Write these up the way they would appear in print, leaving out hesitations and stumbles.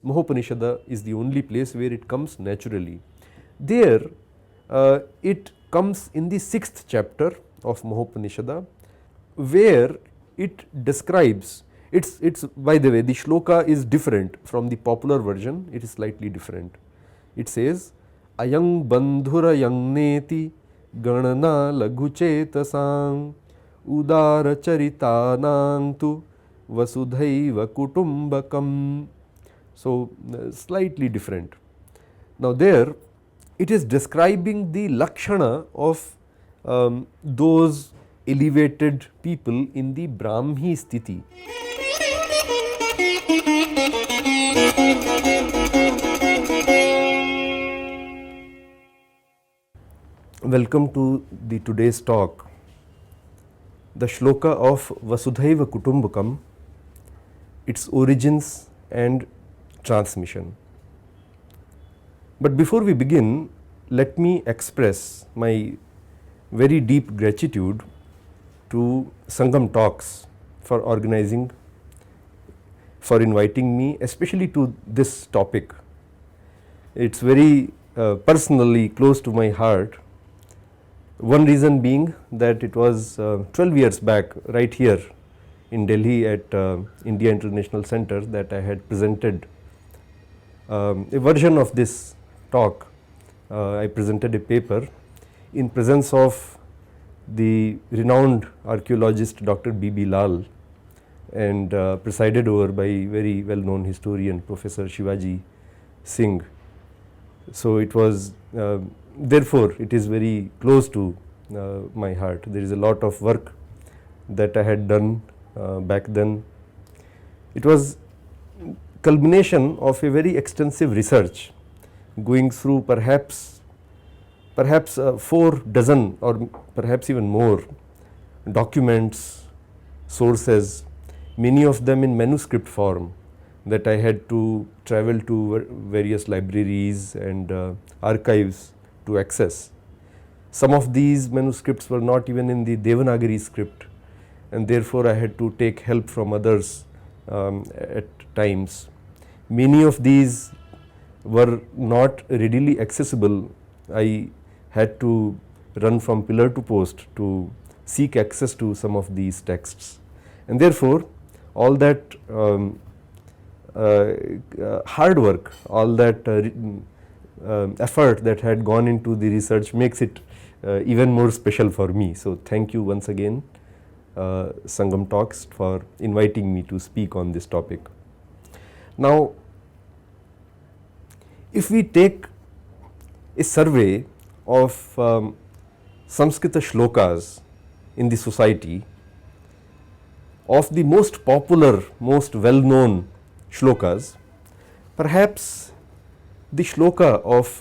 Mahopanishada is the only place where it comes naturally. There it comes in the 6th chapter of Mahopanishada, where it describes, it's by the way, the shloka is different from the popular version, it is slightly different. It says, Ayang bandhura yangneti ganana laghuchetasang udara charitanang tu vasudhaiva kutumbakam. So, slightly different. Now, there it is describing the lakshana of those elevated people in the Brahmi sthiti. Welcome to the today's talk. The shloka of Vasudhaiva Kutumbakam, its origins and transmission. But before we begin, let me express my very deep gratitude to Sangam Talks for organizing, for inviting me, especially to this topic. It's very personally close to my heart. One reason being that it was 12 years back, right here in Delhi at India International Center, that I had presented a version of this talk. I presented a paper in presence of the renowned archaeologist Dr. B.B. Lal and presided over by very well known historian Professor Shivaji Singh. So, it was therefore, it is very close to my heart. There is a lot of work that I had done back then. It was culmination of a very extensive research going through perhaps 4 dozen or perhaps even more documents, sources, many of them in manuscript form, that I had to travel to various libraries and archives to access. Some of these manuscripts were not even in the Devanagari script, and therefore I had to take help from others at times. Many of these were not readily accessible. I had to run from pillar to post to seek access to some of these texts, and therefore all that hard work, all that effort that had gone into the research makes it even more special for me. So, thank you once again Sangam Talks for inviting me to speak on this topic. Now, if we take a survey of Samskrita shlokas in the society, of the most popular, most well known shlokas, perhaps the shloka of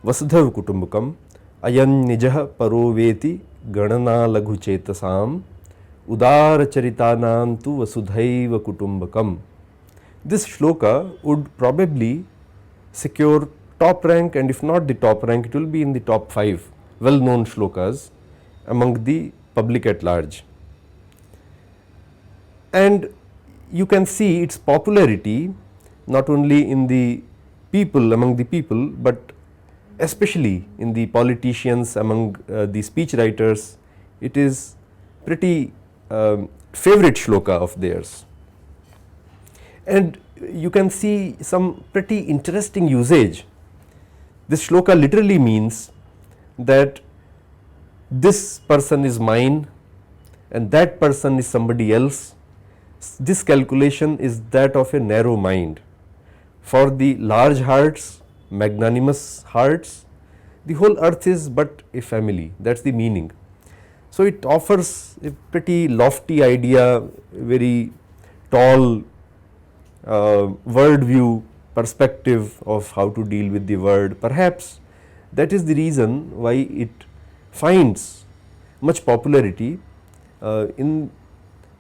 Vasudhaiva Kutumbakam, Ayan Nijah Paroveti Ganana Laghu Chetasam Udara Charitanam tu Vasudhaiva Kutumbakam. This shloka would probably secure top rank, and if not the top rank, it will be in the top 5 well known shlokas among the public at large. And you can see its popularity not only in the people, among the people, but especially in the politicians, among the speech writers. It is pretty favorite shloka of theirs. And you can see some pretty interesting usage. This shloka literally means that this person is mine and that person is somebody else. This calculation is that of a narrow mind. For the large hearts, magnanimous hearts, the whole earth is but a family. That is the meaning. So, it offers a pretty lofty idea, very tall world view perspective of how to deal with the world. Perhaps that is the reason why it finds much popularity in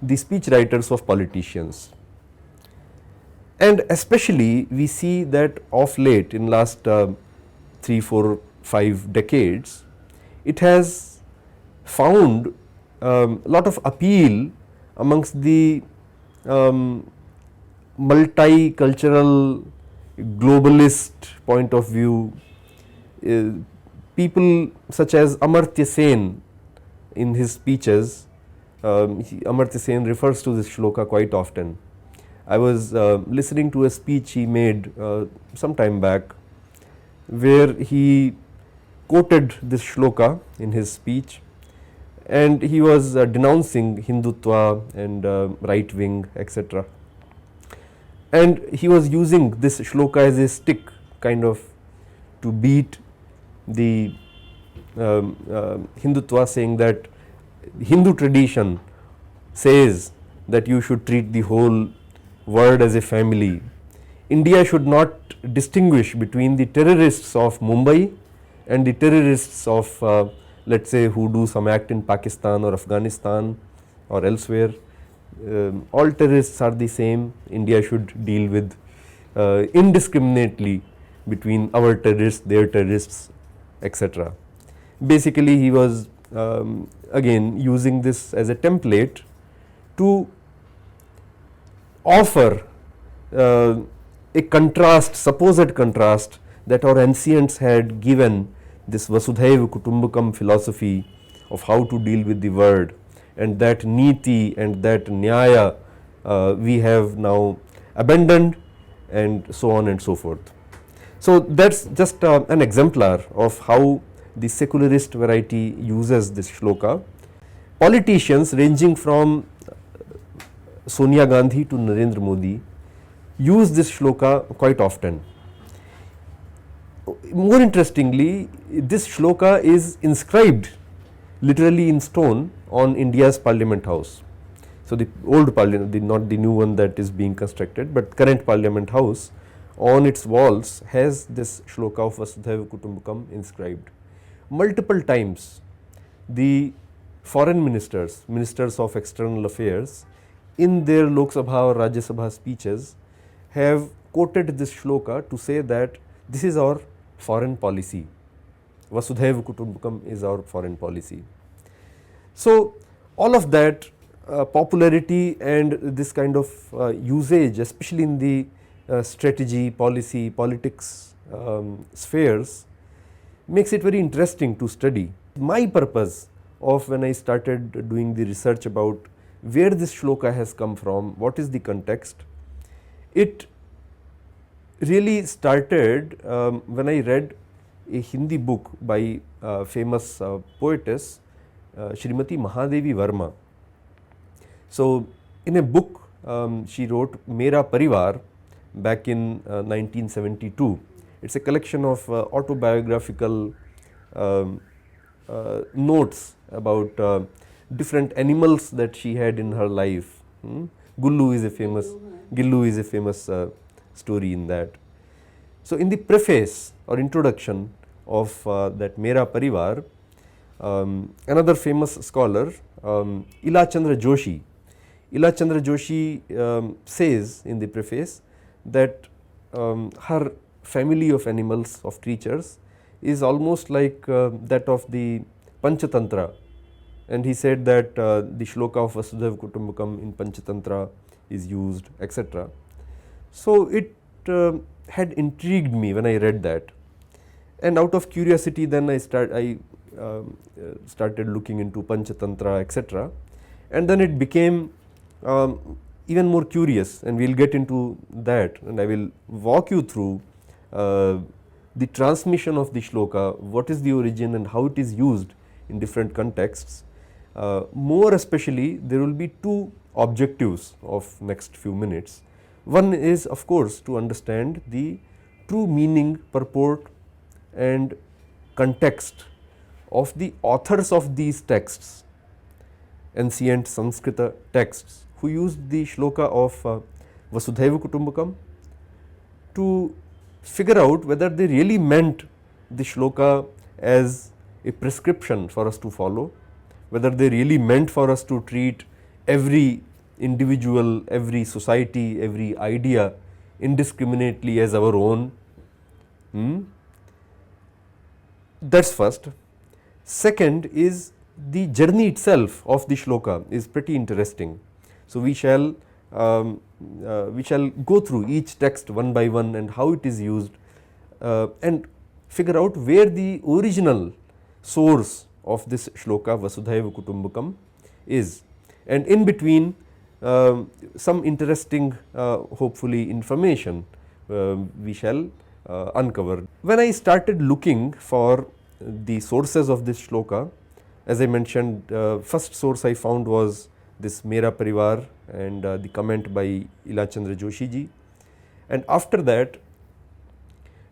the speech writers of politicians. And especially we see that of late, in last 3, 4, 5 decades, it has found a lot of appeal amongst the multicultural, globalist point of view. People such as Amartya Sen in his speeches, Amartya Sen refers to this shloka quite often. I was listening to a speech he made some time back, where he quoted this shloka in his speech, and he was denouncing Hindutva and right wing, etc. And he was using this shloka as a stick, kind of, to beat the Hindutva, saying that Hindu tradition says that you should treat the whole world as a family. India should not distinguish between the terrorists of Mumbai and the terrorists of, let us say, who do some act in Pakistan or Afghanistan or elsewhere. All terrorists are the same. India should deal with indiscriminately between our terrorists, their terrorists, etc. Basically, he was again using this as a template to offer a contrast, supposed contrast, that our ancients had given this Vasudhaiva Kutumbakam philosophy of how to deal with the world, and that niti and that nyaya we have now abandoned, and so on and so forth. So that's just an exemplar of how the secularist variety uses this shloka. Politicians ranging from Sonia Gandhi to Narendra Modi use this shloka quite often. More interestingly, this shloka is inscribed literally in stone on India's Parliament House. So the old Parliament, not the new one that is being constructed, but current Parliament House, on its walls has this shloka of Vasudhaiva Kutumbakam inscribed. Multiple times the foreign ministers, ministers of external affairs, in their Lok Sabha or Rajya Sabha speeches have quoted this shloka to say that this is our foreign policy. Vasudhaiva Kutumbakam is our foreign policy. So all of that popularity and this kind of usage, especially in the strategy, policy, politics spheres, makes it very interesting to study. My purpose of when I started doing the research about where this shloka has come from, what is the context, it really started when I read a Hindi book by famous poetess Srimati Mahadevi Verma. So in a book she wrote Mera Parivar back in 1972. It's a collection of autobiographical notes about different animals that she had in her life. Gullu is a famous story in that. So in the preface or introduction of that Mera Parivar, another famous scholar, Ila Chandra Joshi, says in the preface that her family of animals, of creatures, is almost like that of the Panchatantra, and he said that the shloka of Vasudhaiva Kutumbakam in Panchatantra is used, etc. So it had intrigued me when I read that, and out of curiosity then I started looking into Panchatantra, etc. And then it became even more curious, and we will get into that, and I will walk you through the transmission of the shloka, what is the origin and how it is used in different contexts. More especially, there will be two objectives of next few minutes. One is, of course, to understand the true meaning, purport and context of the authors of these texts, ancient Sanskrita texts, who used the shloka of Vasudhaiva Kutumbakam to figure out whether they really meant the shloka as a prescription for us to follow, whether they really meant for us to treat every individual, every society, every idea indiscriminately as our own. That's first. Second is the journey itself of the shloka is pretty interesting. So we shall we shall go through each text one by one and how it is used, and figure out where the original source of this shloka Vasudhaiva Kutumbakam is, and in between some interesting hopefully information we shall uncover. When I started looking for the sources of this shloka, as I mentioned, first source I found was this Mera Parivar and the comment by Ila Chandra Joshi ji, and after that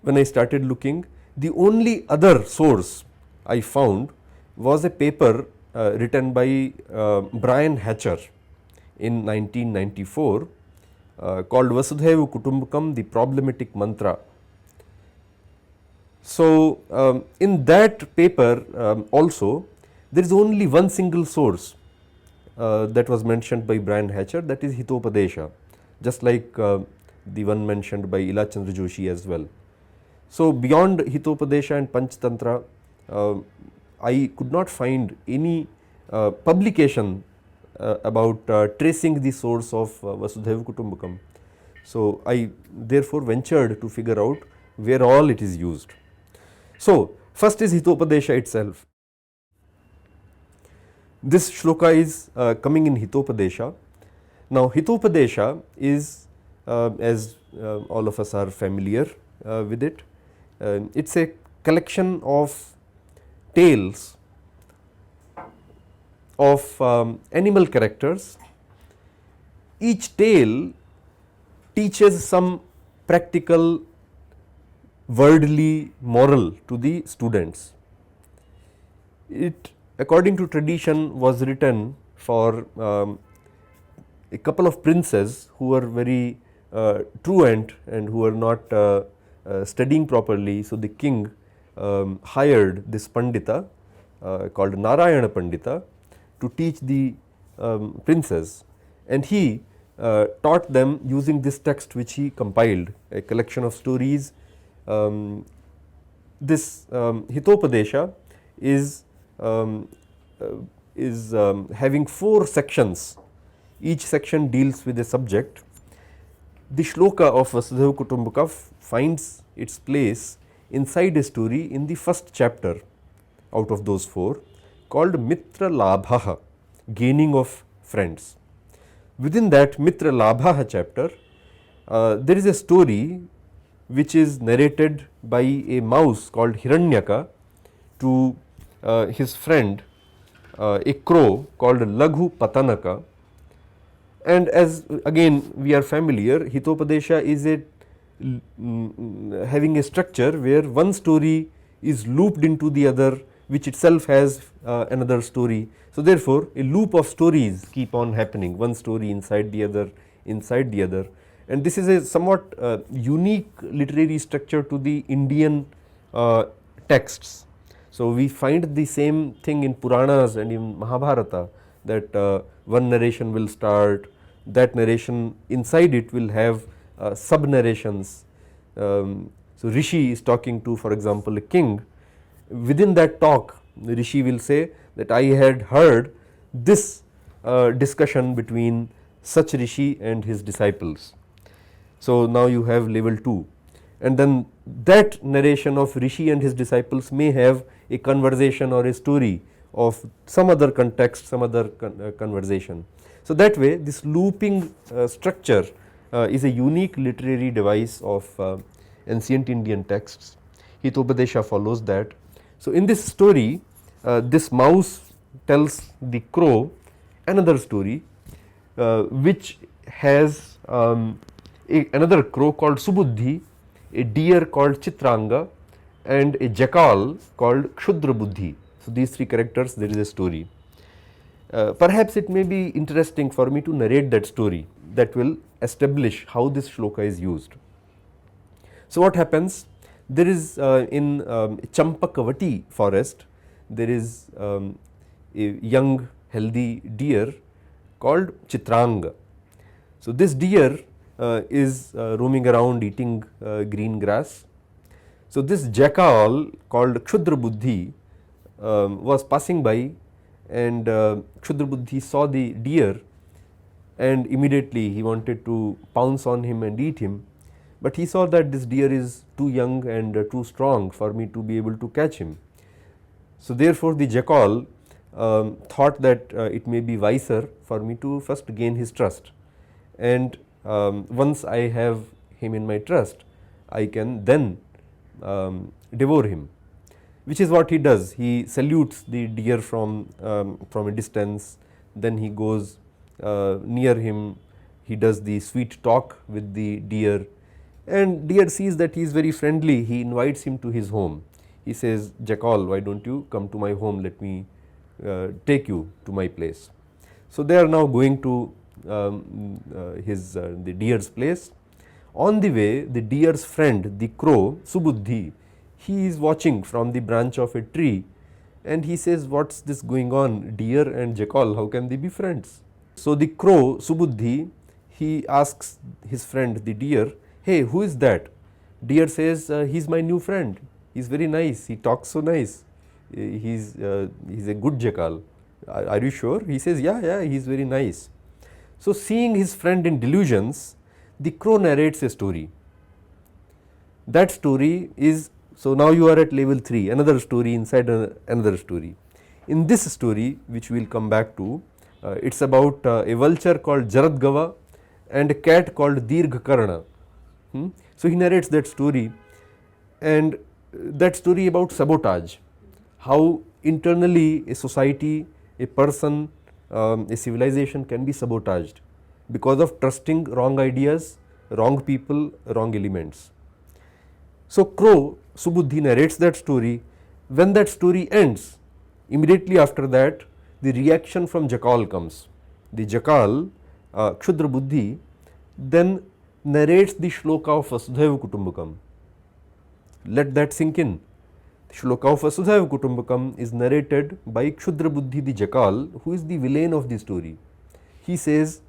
when I started looking, the only other source I found was a paper written by Brian Hatcher in 1994 called Vasudhaiva Kutumbakam, the Problematic Mantra. So, in that paper also there is only one single source that was mentioned by Brian Hatcher, that is Hitopadesha, just like the one mentioned by Ila Chandra Joshi as well. So, beyond Hitopadesha and Panchtantra, I could not find any publication about tracing the source of Vasudhaiva Kutumbakam. So, I therefore ventured to figure out where all it is used. So, first is Hitopadesha itself. This shloka is coming in Hitopadesha. Now, Hitopadesha is, as all of us are familiar with it, it is a collection of tales of animal characters. Each tale teaches some practical worldly moral to the students. It, according to tradition, was written for a couple of princes who were very truant and who were not studying properly. So, the king hired this Pandita called Narayana Pandita to teach the princes, and he taught them using this text which he compiled, a collection of stories. This Hitopadesha is having 4 sections. Each section deals with a subject. The shloka of Vasudhaiva Kutumbakam finds its place inside a story in the first chapter out of those 4, called Mitra Labhaha, gaining of friends. Within that Mitra Labhaha chapter, there is a story which is narrated by a mouse called Hiranyaka to his friend, a crow called Laghu Patanaka. And as again we are familiar, Hitopadesha is a having a structure where one story is looped into the other, which itself has another story. So, therefore, a loop of stories keep on happening, one story inside the other, and this is a somewhat unique literary structure to the Indian texts. So, we find the same thing in Puranas and in Mahabharata, that one narration will start, that narration inside it will have sub narrations. So, Rishi is talking to, for example, a king. Within that talk, the Rishi will say that I had heard this discussion between such Rishi and his disciples. So, now you have level 2, and then that narration of Rishi and his disciples may have a conversation or a story of some other context, some other conversation. So, that way this looping structure is a unique literary device of ancient Indian texts. Hitopadesha follows that. So, in this story, this mouse tells the crow another story which has another crow called Subuddhi, a deer called Chitranga, and a jackal called Kshudra Buddhi. So, these 3 characters, there is a story. Perhaps it may be interesting for me to narrate that story that will establish how this shloka is used. So, what happens? There is in Champakavati forest, there is a young healthy deer called Chitranga. So, this deer is roaming around eating green grass. So, this jackal called Kshudra Buddhi was passing by, and Kshudra Buddhi saw the deer and immediately he wanted to pounce on him and eat him. But he saw that this deer is too young and too strong for me to be able to catch him. So therefore, the jackal thought that it may be wiser for me to first gain his trust, and once I have him in my trust, I can then devour him, which is what he does. He salutes the deer from a distance, then he goes near him, he does the sweet talk with the deer, and deer sees that he is very friendly. He invites him to his home. He says, "Jackal, why don't you come to my home, let me take you to my place." So they are now going to the deer's place. On the way, the deer's friend, the crow, Subuddhi, he is watching from the branch of a tree, and he says, "What's this going on? Deer and jackal, how can they be friends?" So the crow, Subuddhi, he asks his friend, the deer, "Hey, who is that?" Deer says, "He's my new friend. He's very nice. He talks so nice. He's a good jackal." Are you sure? He says, yeah, he's very nice. So seeing his friend in delusions, the crow narrates a story. That story is, so now you are at level 3, another story inside another story. In this story, which we will come back to, it's about a vulture called Jaradgava and a cat called Dirghakarna. So he narrates that story, and that story about sabotage, how internally a society, a person, a civilization can be sabotaged because of trusting wrong ideas, wrong people, wrong elements. So crow, Subuddhi, narrates that story. When that story ends, immediately after that, the reaction from jackal comes. The jackal, Kshudra Buddhi, then narrates the shloka of Vasudhaiva Kutumbakam. Let that sink in. The shloka of Vasudhaiva Kutumbakam is narrated by Kshudra Buddhi, the jackal, who is the villain of the story. He says,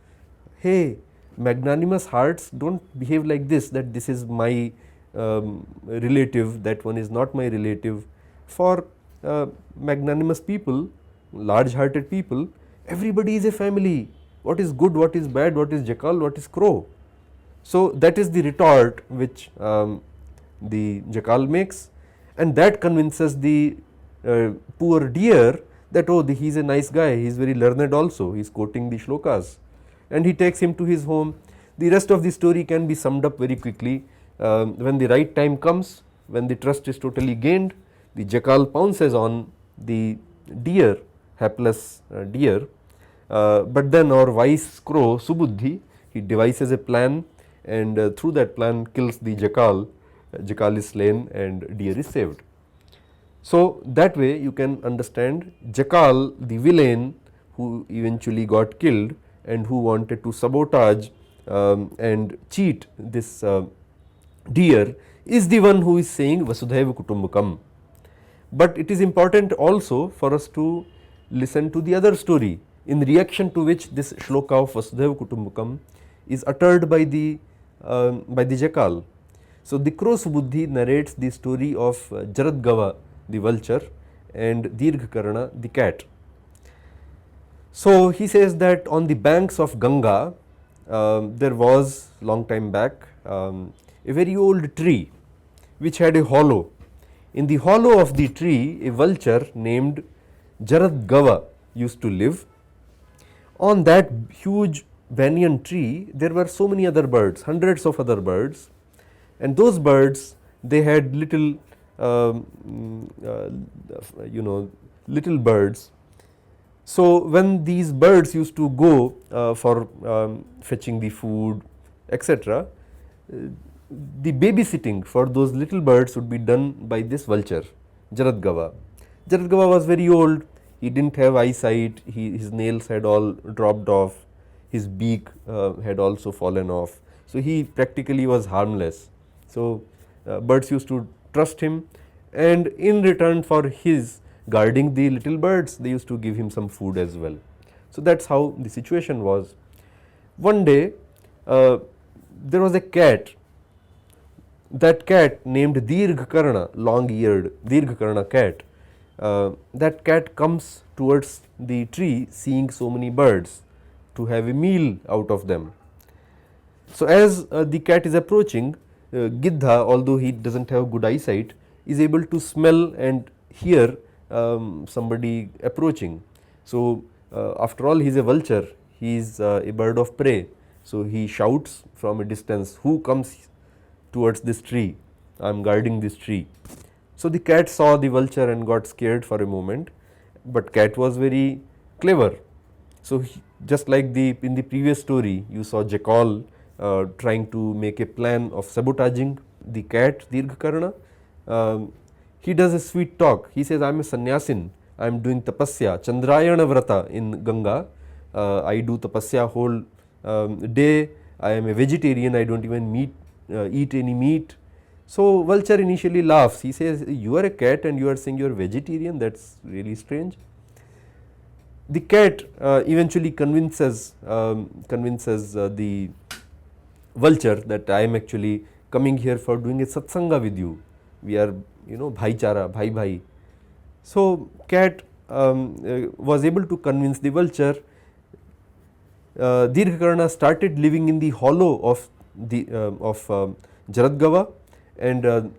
"Hey, magnanimous hearts, don't behave like this, that this is my relative, that one is not my relative. For magnanimous people, large hearted people, everybody is a family. What is good, what is bad, what is jackal, what is crow?" So that is the retort which the jackal makes, and that convinces the poor deer that, oh, he is a nice guy, he is very learned also, he is quoting the shlokas, and he takes him to his home. The rest of the story can be summed up very quickly. When the right time comes, when the trust is totally gained, the jackal pounces on the deer, hapless deer, but then our wise crow, Subuddhi, he devises a plan, and through that plan kills the jackal. Jackal is slain and deer is saved. So that way you can understand jackal, the villain who eventually got killed and who wanted to sabotage and cheat this deer, is the one who is saying Vasudhaiva Kutumbakam. But it is important also for us to listen to the other story, in reaction to which this shloka of Vasudhaiva Kutumbakam is uttered by the jackal. So the crow, Subuddhi, narrates the story of Jaradgava, the vulture, and Dirghakarna, the cat. So he says that on the banks of Ganga, there was, long time back, a very old tree which had a hollow. In the hollow of the tree, a vulture named Jaradgava used to live. On that huge banyan tree, there were so many other birds, hundreds of other birds, and those birds, they had little little birds. So when these birds used to go for fetching the food, etc., the babysitting for those little birds would be done by this vulture, Jaradgava. Jaradgava was very old, he didn't have eyesight, his nails had all dropped off, his beak had also fallen off, so he practically was harmless. So birds used to trust him, and in return for his guarding the little birds, they used to give him some food as well. So that's how the situation was. One day there was a cat. That cat named Dirghakarna, long-eared Dirghakarna cat. That cat comes towards the tree seeing so many birds, to have a meal out of them. So, as the cat is approaching, Giddha, although he does not have good eyesight, is able to smell and hear somebody approaching. So, after all he is a vulture, he is a bird of prey. So, he shouts from a distance, who comes towards this tree, I am guarding this tree. So, the cat saw the vulture and got scared for a moment, but cat was very clever. So, just like in the previous story you saw Jackal trying to make a plan of sabotaging the cat Dirghakarna, he does a sweet talk. He says, I am a sannyasin, I am doing tapasya, Chandrayana Vrata in Ganga, I do tapasya whole day, I am a vegetarian, I do not even eat any meat. So, vulture initially laughs, he says, you are a cat and you are saying you are vegetarian, that is really strange. The cat eventually convinces the vulture that I am actually coming here for doing a satsanga with you. We are, bhaichara, bhai. So, cat was able to convince the vulture. Dirghakarna started living in the hollow of Jaradgava, and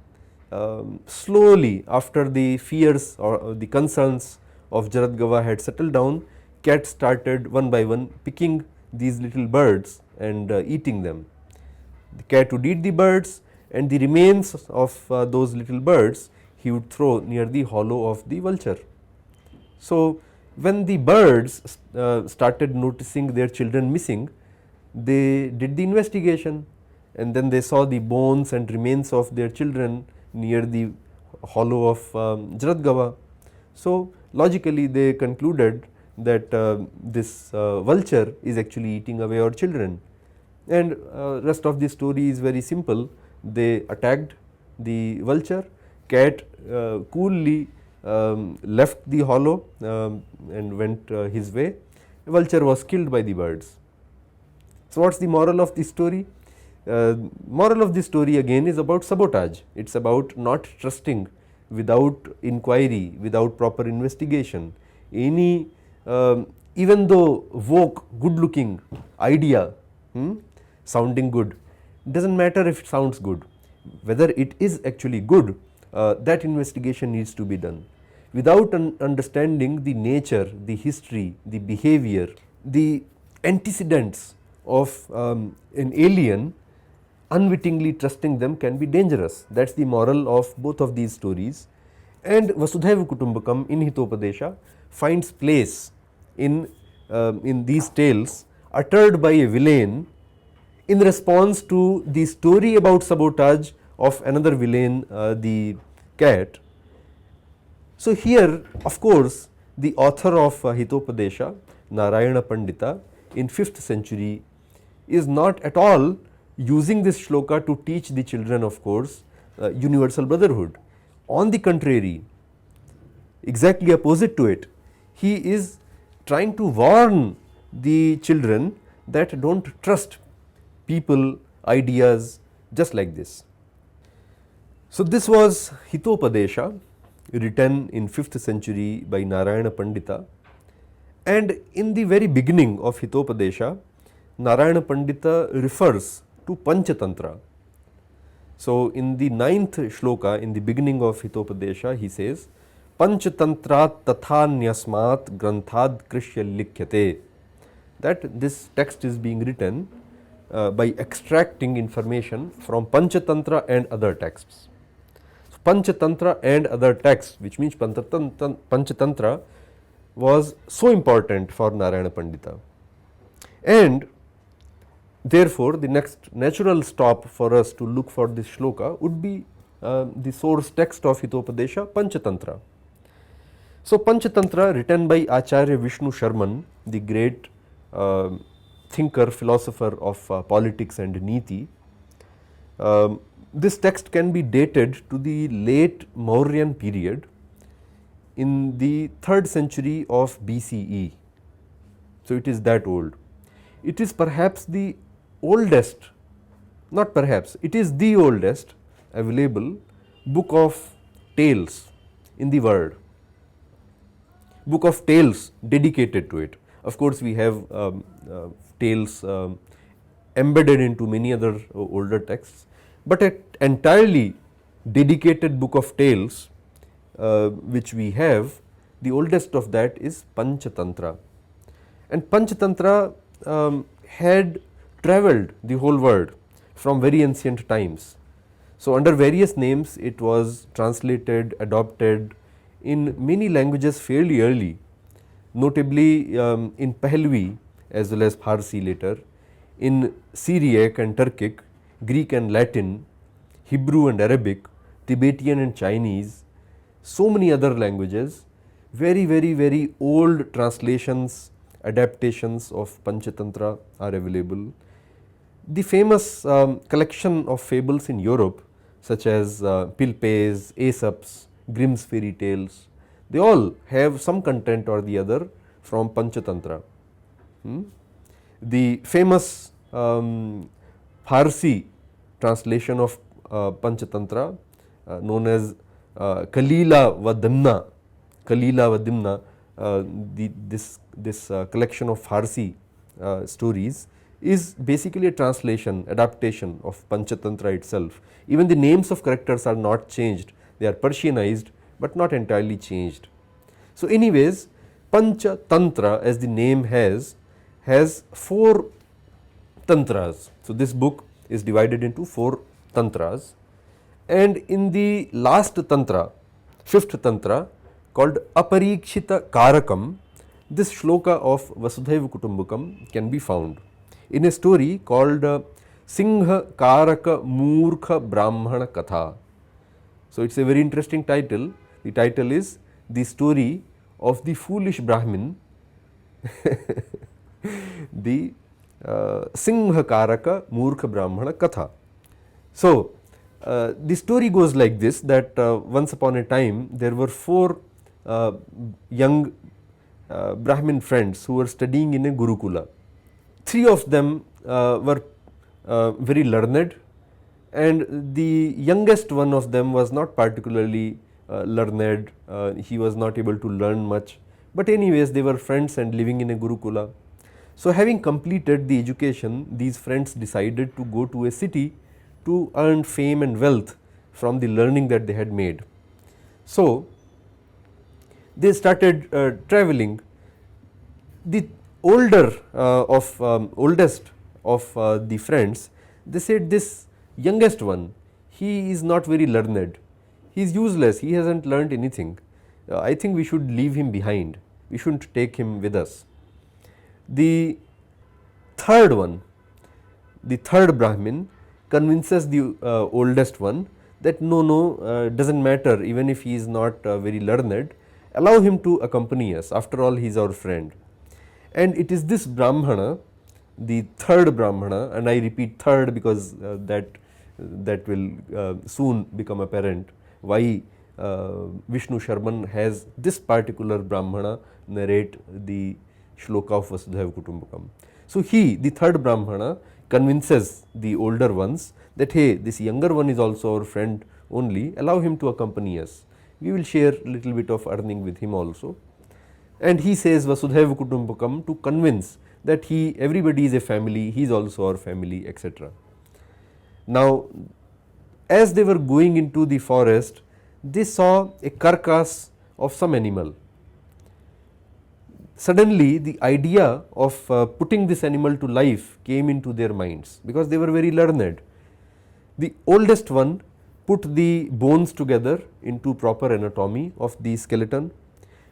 slowly, after the fears or the concerns of Jaradgava had settled down, cat started one by one picking these little birds and eating them. The cat would eat the birds, and the remains of those little birds he would throw near the hollow of the vulture. So, when the birds started noticing their children missing, they did the investigation, and then they saw the bones and remains of their children near the hollow of Jaradgava. So, logically they concluded that this vulture is actually eating away our children, and rest of the story is very simple. They attacked the vulture, cat coolly left the hollow and went his way. The vulture was killed by the birds. So, what is the moral of the story? Moral of the story again is about sabotage. It is about not trusting without inquiry, without proper investigation. Any even though woke, good looking idea sounding good, does not matter if it sounds good, whether it is actually good, that investigation needs to be done. Without understanding the nature, the history, the behavior, the antecedents of an alien, unwittingly trusting them can be dangerous. That is the moral of both of these stories. And Vasudhaiva Kutumbakam in Hitopadesha finds place in these tales uttered by a villain in response to the story about sabotage of another villain, the cat. So, here of course, the author of Hitopadesha, Narayana Pandita in 5th century, is not at all using this shloka to teach the children, of course, universal brotherhood. On the contrary, exactly opposite to it, he is trying to warn the children that do not trust people, ideas just like this. So, this was Hitopadesha, written in 5th century by Narayana Pandita, and in the very beginning of Hitopadesha, Narayana Pandita refers to Panchatantra. So, in the 9th shloka, in the beginning of Hitopadesha, he says, Panchantantrat tathanyasmat granthad krishya likhyate, that this text is being written by extracting information from Panchatantra and other texts. So, Panchatantra and other texts, which means Panchatantra was so important for Narayana Pandita, and therefore, the next natural stop for us to look for this shloka would be the source text of Hitopadesha, Panchatantra. So, Panchatantra, written by Acharya Vishnu Sharman, the great thinker, philosopher of politics and Niti. This text can be dated to the late Mauryan period in the 3rd century of BCE. So, it is that old. It is perhaps the oldest, not perhaps, it is the oldest available book of tales in the world, book of tales dedicated to it. Of course, we have tales embedded into many other older texts, but an entirely dedicated book of tales which we have, the oldest of that is Panchatantra. And Panchatantra had travelled the whole world from very ancient times. So, under various names it was translated, adopted in many languages fairly early, notably in Pahlavi as well as Farsi later, in Syriac and Turkic, Greek and Latin, Hebrew and Arabic, Tibetan and Chinese, so many other languages, very old translations, adaptations of Panchatantra are available. The famous collection of fables in Europe, such as Pilpes, Aesop's, Grimm's fairy tales, they all have some content or the other from Panchatantra. The famous Farsi translation of Panchatantra known as Kalila Vadimna, this collection of Farsi stories is basically a translation, adaptation of Panchatantra itself. Even the names of characters are not changed, they are Persianized but not entirely changed. So, anyways, Panchatantra, as the name has 4 tantras. So, this book is divided into 4 tantras, and in the last tantra, 5th tantra, called Aparikshita Karakam, this shloka of Vasudhaiva Kutumbakam can be found in a story called Singha Karaka Murkha Brahmana Katha. So, it is a very interesting title. The title is The Story of the Foolish Brahmin, the Singha Karaka Murkha Brahmana Katha. So, the story goes like this, that once upon a time there were 4 young Brahmin friends who were studying in a Gurukula. 3 of them were very learned, and the youngest one of them was not particularly learned, he was not able to learn much, but anyways they were friends and living in a Gurukula. So, having completed the education, these friends decided to go to a city to earn fame and wealth from the learning that they had made. So, they started travelling. The oldest of the friends, they said, this youngest one, he is not very learned, he is useless, he has not learned anything, I think we should leave him behind, we should not take him with us. The third one, the third Brahmin convinces the oldest one that no, does not matter, even if he is not very learned, allow him to accompany us, after all he is our friend. And it is this Brahmana, the third Brahmana, and I repeat third because that will soon become apparent why Vishnu Sharman has this particular Brahmana narrate the shloka of Vasudhaiva Kutumbakam. So, he, the third Brahmana, convinces the older ones that, hey, this younger one is also our friend only, allow him to accompany us, we will share little bit of earning with him also. And he says Vasudhaiva Kutumbakam to convince that everybody is a family, he is also our family, etc. Now, as they were going into the forest, they saw a carcass of some animal. Suddenly, the idea of putting this animal to life came into their minds, because they were very learned. The oldest one put the bones together into proper anatomy of the skeleton.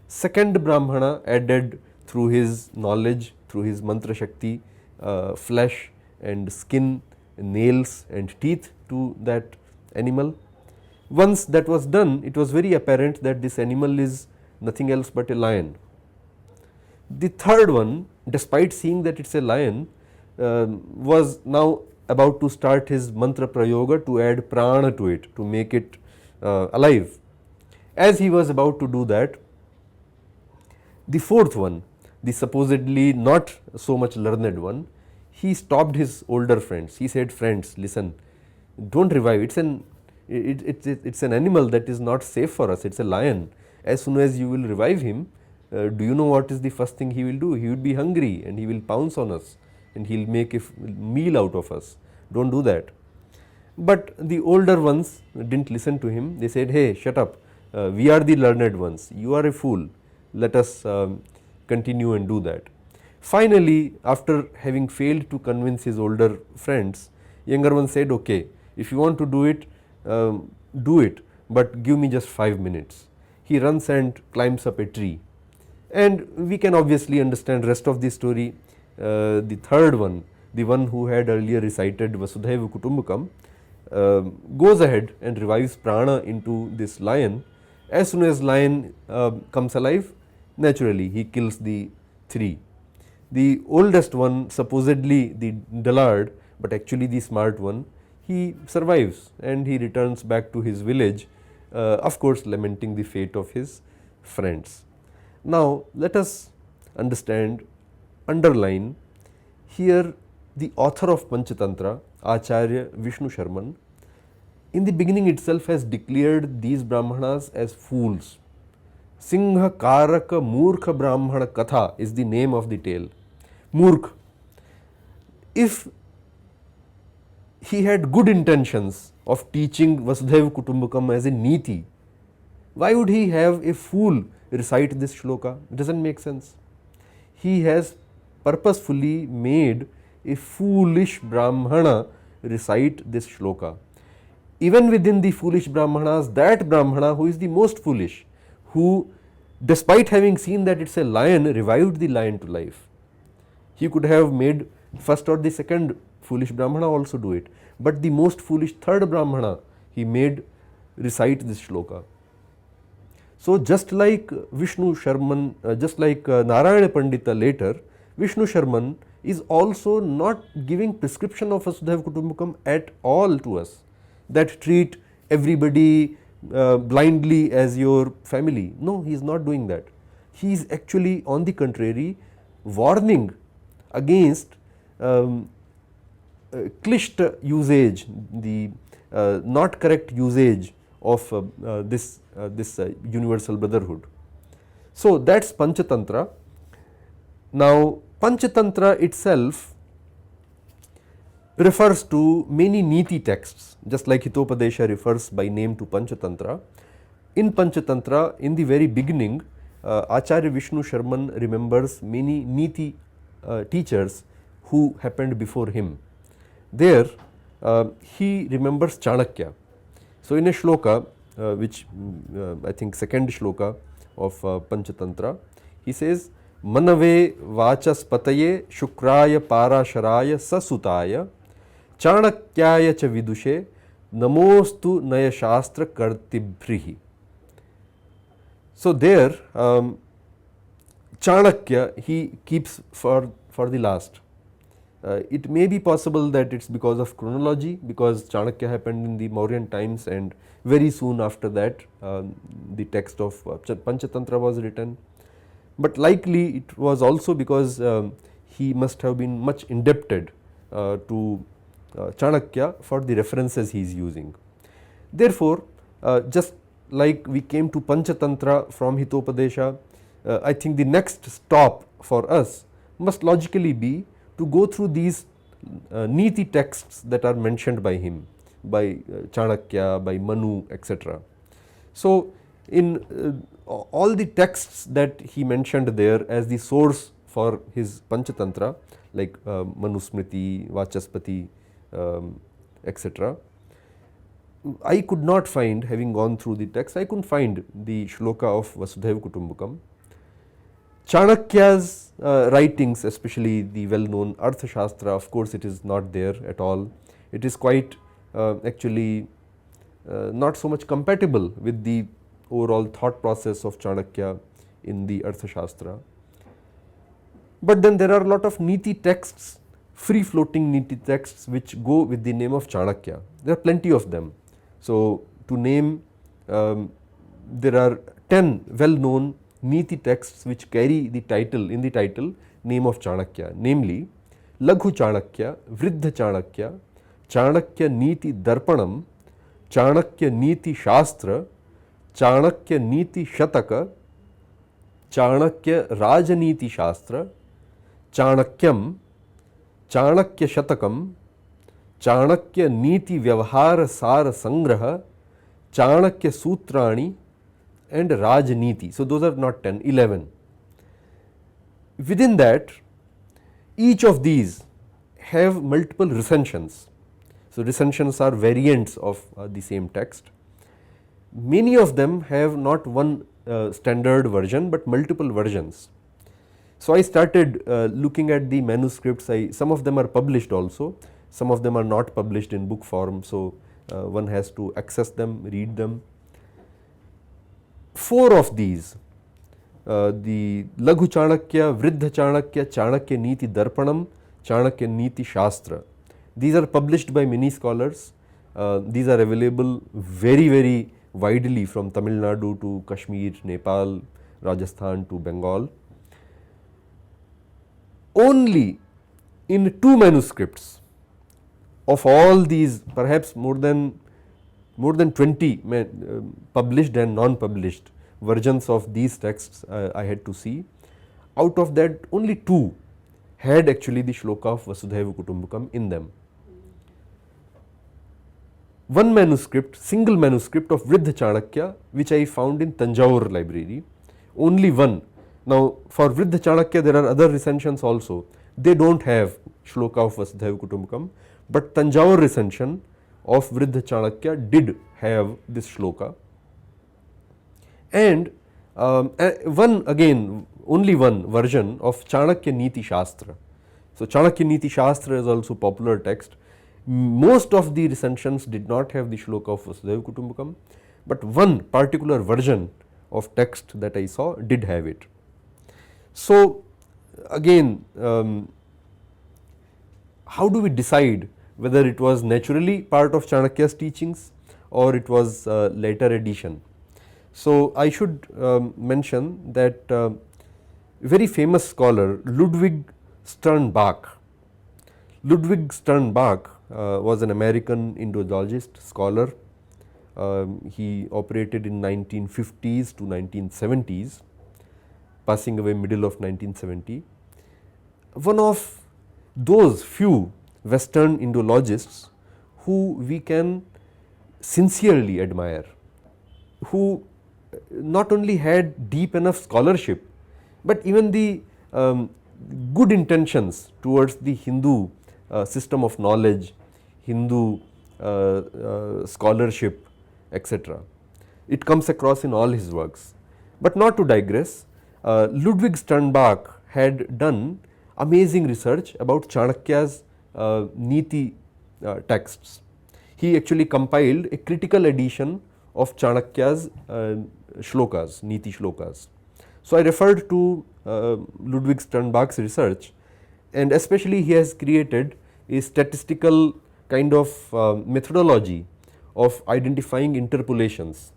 Second Brahmana added through his knowledge, through his mantra shakti, flesh and skin, nails and teeth to that animal. Once that was done, it was very apparent that this animal is nothing else but a lion. The third one, despite seeing that it is a lion, was now about to start his mantra prayoga to add prana to it, to make it alive. As he was about to do that, the fourth one, the supposedly not so much learned one, he stopped his older friends. He said, friends, listen, do not revive, it's an animal that is not safe for us, it is a lion. As soon as you will revive him, do you know what is the first thing he will do? He would be hungry and he will pounce on us and he will make a meal out of us. Don't do that. But the older ones didn't listen to him. They said, hey, shut up, we are the learned ones, you are a fool, let us continue and do that. Finally, after having failed to convince his older friends, younger one said, okay, if you want to do it, but give me just 5 minutes. He runs and climbs up a tree, and we can obviously understand rest of the story. The third one, the one who had earlier recited Vasudhaiva Kutumbakam, goes ahead and revives prana into this lion. As soon as lion comes alive, naturally he kills the 3. The oldest one, supposedly the dullard, but actually the smart one, he survives and he returns back to his village, of course lamenting the fate of his friends. Now let us understand, underline here the author of Panchatantra, Acharya Vishnu Sharman, in the beginning itself has declared these Brahmanas as fools. Singha Karaka Murkha Brahmana Katha is the name of the tale. Murkh. If he had good intentions of teaching Vasudhaiva Kutumbakam as a niti, why would he have a fool recite this shloka? It doesn't make sense. He has purposefully made a foolish Brahmana recite this shloka. Even within the foolish Brahmanas, that Brahmana who is the most foolish, who despite having seen that it's a lion, revived the lion to life. He could have made first or the second foolish Brahmana also do it, but the most foolish third Brahmana he made recite this shloka. So just like Vishnu Sharman, just like Narayana Pandita later, Vishnu Sharman is also not giving prescription of Vasudhaiva Kutumbakam at all to us, that treat everybody blindly as your family. No, he is not doing that. He is actually, on the contrary, warning against klishta usage, the not correct usage of this universal brotherhood. So that's Panchatantra. Now Panchatantra itself refers to many niti texts, just like Hitopadesha refers by name to Panchatantra. In Panchatantra, in the very beginning, Acharya Vishnu Sharman remembers many niti teachers who happened before him. There he remembers Chanakya. So in a shloka, which I think second shloka of Panchatantra, he says, Manave vachaspataye shukraya parasharaya sasutaya Chanakyaya cha vidushe namostu naya shastra kartibhrihi. So there Chanakya he keeps for the last. It may be possible that it's because of chronology, because Chanakya happened in the Mauryan times and very soon after that the text of Panchatantra was written. But likely it was also because he must have been much indebted to Chanakya for the references he is using. Therefore, just like we came to Panchatantra from Hitopadesha, I think the next stop for us must logically be to go through these niti texts that are mentioned by him, by Chanakya, by Manu, etc. So in all the texts that he mentioned there as the source for his Panchatantra, like Manusmriti, Vachaspati, etc. I could not find, having gone through the text, I couldn't find the shloka of Vasudhaiva Kutumbakam. Chanakya's writings, especially the well-known Arthashastra, of course it is not there at all. It is quite actually not so much compatible with the overall thought process of Chanakya in the Arthashastra. But then there are a lot of niti texts, free floating niti texts which go with the name of Chanakya. There are plenty of them. So to name, there are 10 well-known niti texts which carry the title, in the title, name of Chanakya, namely Laghu Chanakya, Vriddha Chanakya, Chanakya Niti Darpanam, Chanakya Niti Shastra, Chanakya Niti Shataka, Chanakya Rajaniti Shastra, Chanakyam, Chanakya Shatakam, Chanakya Niti Vyavahara Sara Sangraha, Chanakya Sutrani, and Rajniti. So those are not 10, 11. Within that, each of these have multiple recensions. So recensions are variants of the same text. Many of them have not one standard version but multiple versions. So I started looking at the manuscripts. Some of them are published also, some of them are not published in book form, so one has to access them, read them. 4 of these, the Laghu Chanakya, Vriddha Chanakya, Chanakya Niti Darpanam, Chanakya Niti Shastra, these are published by many scholars. These are available very widely from Tamil Nadu to Kashmir, Nepal, Rajasthan to Bengal. Only in 2 manuscripts of all these, perhaps more than 20 published and non-published versions of these texts I had to see. Out of that, only 2 had actually the shloka of Vasudhaiva Kutumbakam in them. One manuscript, single manuscript of Vriddha Chanakya, which I found in Tanjore library, only one. Now for Vriddha Chanakya there are other recensions also, they do not have shloka of Vasudhaiva Kutumbakam, but Tanjore recension of Vriddha Chanakya did have this shloka. And only one version of Chanakya Niti Shastra. So Chanakya Niti Shastra is also popular text. Most of the recensions did not have the shloka of Vasudhaiva Kutumbakam, but one particular version of text that I saw did have it. So again, how do we decide whether it was naturally part of Chanakya's teachings or it was later addition? So I should mention that very famous scholar Ludwig Sternbach. Ludwig Sternbach was an American Indologist scholar. He operated in 1950s to 1970s, passing away middle of 1970. One of those few Western Indologists who we can sincerely admire, who not only had deep enough scholarship, but even the good intentions towards the Hindu system of knowledge, Hindu scholarship, etc. It comes across in all his works. But not to digress, Ludwig Sternbach had done amazing research about Chanakya's Niti texts. He actually compiled a critical edition of Chanakya's shlokas, Niti shlokas. So I referred to Ludwig Sternbach's research, and especially he has created a statistical kind of methodology of identifying interpolations,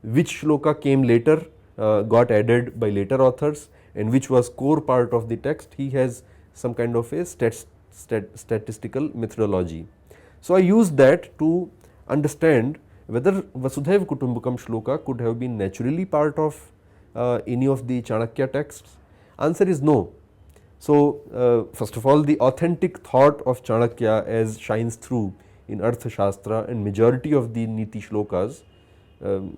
which shloka came later, got added by later authors, and which was core part of the text. He has some kind of a statistical methodology. So I used that to understand whether Vasudhaiva Kutumbakam shloka could have been naturally part of any of the Chanakya texts. Answer is no. So first of all, the authentic thought of Chanakya as shines through in Artha Shastra and majority of the Niti shlokas,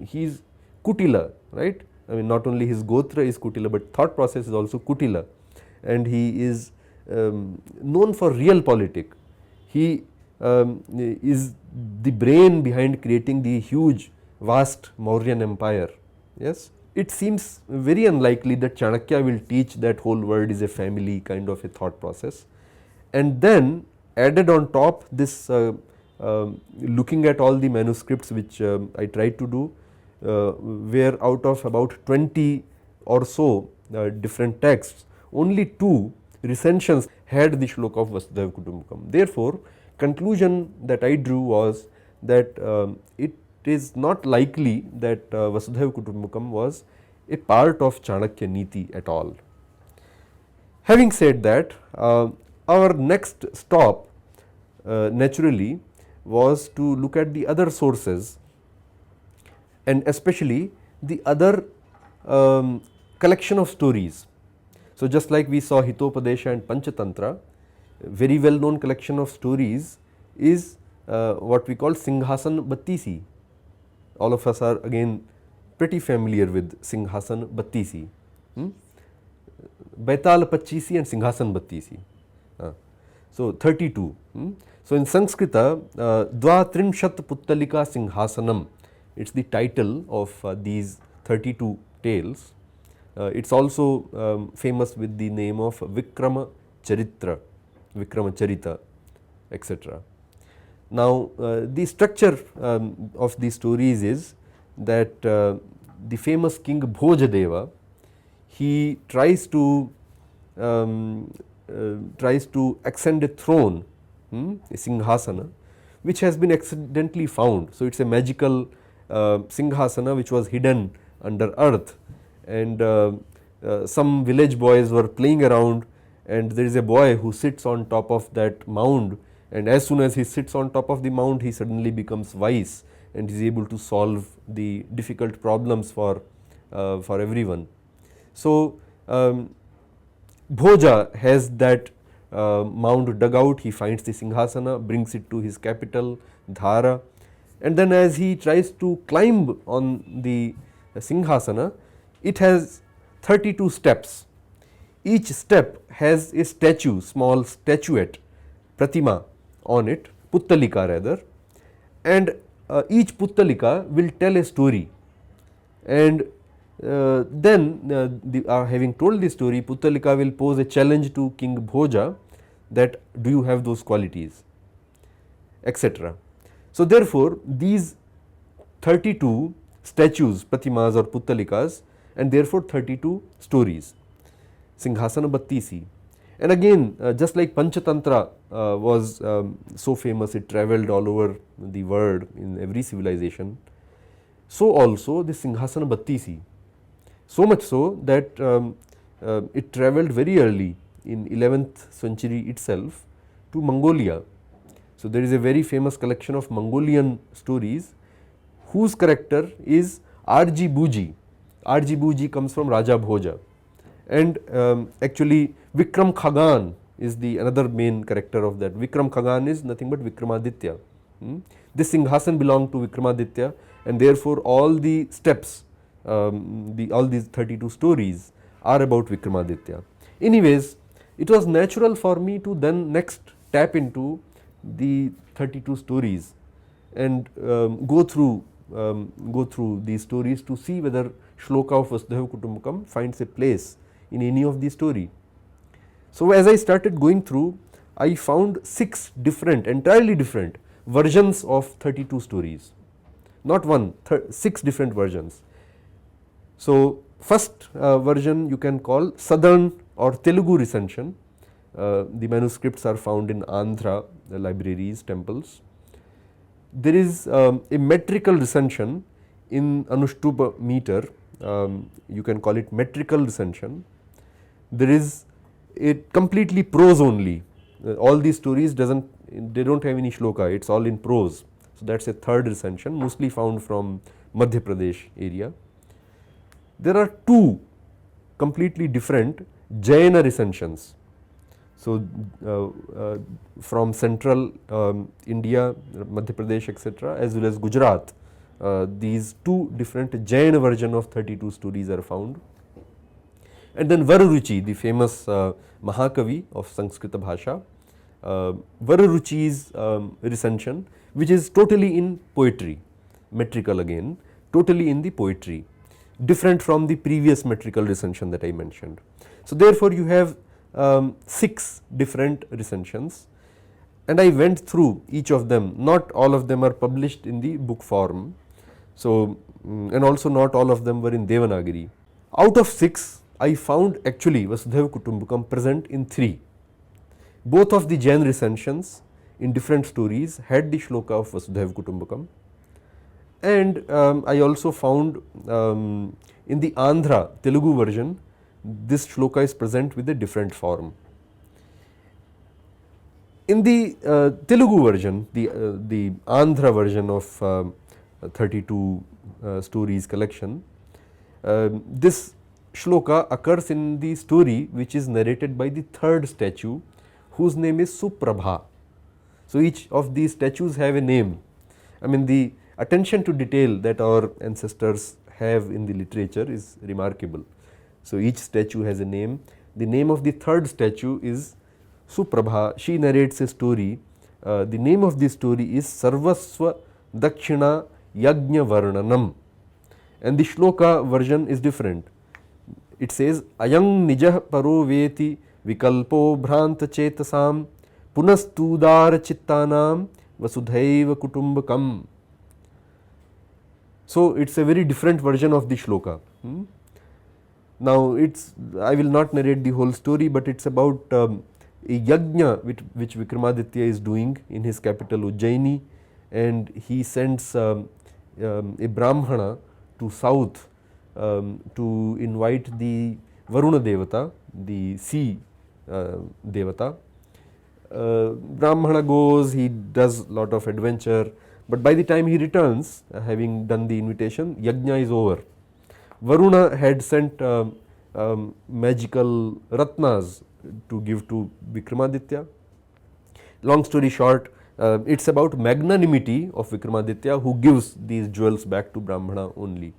he is Kutila, right? I mean, not only his Gotra is Kutila, but thought process is also Kutila, and he is known for realpolitik. He is the brain behind creating the huge vast Mauryan empire. Yes, it seems very unlikely that Chanakya will teach that whole world is a family kind of a thought process, and then added on top this looking at all the manuscripts which I tried to do, where out of about 20 or so different texts, only 2 recensions had the shloka of Vasudhaiva Kutumbakam. Therefore, conclusion that I drew was that it is not likely that Vasudhaiva Kutumbakam was a part of Chanakya Niti at all. Having said that, our next stop naturally was to look at the other sources, and especially the other collection of stories. So, just like we saw Hitopadesha and Panchatantra, very well known collection of stories is what we call Singhasan Battisi. All of us are again pretty familiar with Singhasan Battisi. Baital Pachisi and Singhasan Battisi. So, 32. So, in Sanskrita, Dvatrimshat Puttalika Singhasanam, it is the title of these 32 tales. It is also famous with the name of Vikrama Charitra, Vikrama Charita, etc. Now, the structure of these stories is that the famous king Bhojadeva, he tries to ascend a throne, a Singhasana, which has been accidentally found. So, it is a magical Singhasana which was hidden under earth, and some village boys were playing around, and there is a boy who sits on top of that mound, and as soon as he sits on top of the mound, he suddenly becomes wise and is able to solve the difficult problems for everyone. So, Bhoja has that mound dug out, he finds the Singhasana, brings it to his capital Dhara, and then as he tries to climb on the Singhasana, it has 32 steps. Each step has a statue, small statuette, Pratima on it, Puttalika rather, and each Puttalika will tell a story, and then having told the story, Puttalika will pose a challenge to King Bhoja that do you have those qualities, etc. So, therefore, these 32 statues, Pratimas or Puttalikas, and therefore 32 stories, Singhasana Battisi. And again, just like Panchatantra was so famous, it travelled all over the world in every civilization, so also the Singhasana Battisi. So much so that it travelled very early in 11th century itself to Mongolia. So, there is a very famous collection of Mongolian stories whose character is R.G. Buji. R.G. Buji comes from Raja Bhoja, and actually Vikram Khagan is the another main character of that. Vikram Khagan is nothing but Vikramaditya. This Singhasan belonged to Vikramaditya, and therefore all the steps, all these 32 stories are about Vikramaditya. Anyways, it was natural for me to then next tap into the 32 stories and go through these stories to see whether Shloka of Vasudhaiva Kutumbakam finds a place in any of these story. So, as I started going through, I found 6 different, entirely different versions of 32 stories, not one, 6 different versions. So, first version you can call Southern or Telugu recension. The manuscripts are found in Andhra, the libraries, temples. There is a metrical recension in Anushtupa meter, you can call it metrical recension. There is a completely prose only, all these stories they do not have any shloka, it is all in prose. So, that is a third recension, mostly found from Madhya Pradesh area. There are 2 completely different Jaina recensions. So, from central India, Madhya Pradesh, etc., as well as Gujarat, these 2 different Jaina version of 32 stories are found. And then Vararuchi, the famous Mahakavi of Sanskrit Bhasha, Vararuchi's recension, which is totally in poetry, metrical again, totally in the poetry, different from the previous metrical recension that I mentioned. So, therefore, you have 6 different recensions, and I went through each of them. Not all of them are published in the book form. So, and also not all of them were in Devanagari. Out of 6, I found actually Vasudhaiva Kutumbakam present in 3. Both of the Jain recensions in different stories had the shloka of Vasudhaiva Kutumbakam, and I also found in the Andhra Telugu version this shloka is present with a different form. In the Telugu version, the Andhra version of 32 stories collection, this shloka occurs in the story which is narrated by the third statue, whose name is Suprabha. So each of these statues have a name. I mean, the attention to detail that our ancestors have in the literature is remarkable. So each statue has a name. The name of the third statue is Suprabha. She narrates a story. The name of this story is Sarvasva Dakshina Yajna Varnanam, and the shloka version is different. It says Ayang Nijah Paro Veti Vikalpo Bhranta Chetasam Punastudara Chittanam Vasudhaiva Kutumbakam. So it's a very different version of the shloka. Now I will not narrate the whole story, but it's about a yajna which Vikramaditya is doing in his capital Ujjaini, and he sends a Brahmana to south to invite the Varuna Devata, the sea Devata. Brahmana goes, he does lot of adventure, but by the time he returns, having done the invitation, yajna is over. Varuna had sent magical ratnas to give to Vikramaditya. Long story short, it's about magnanimity of Vikramaditya, who gives these jewels back to Brahmana only.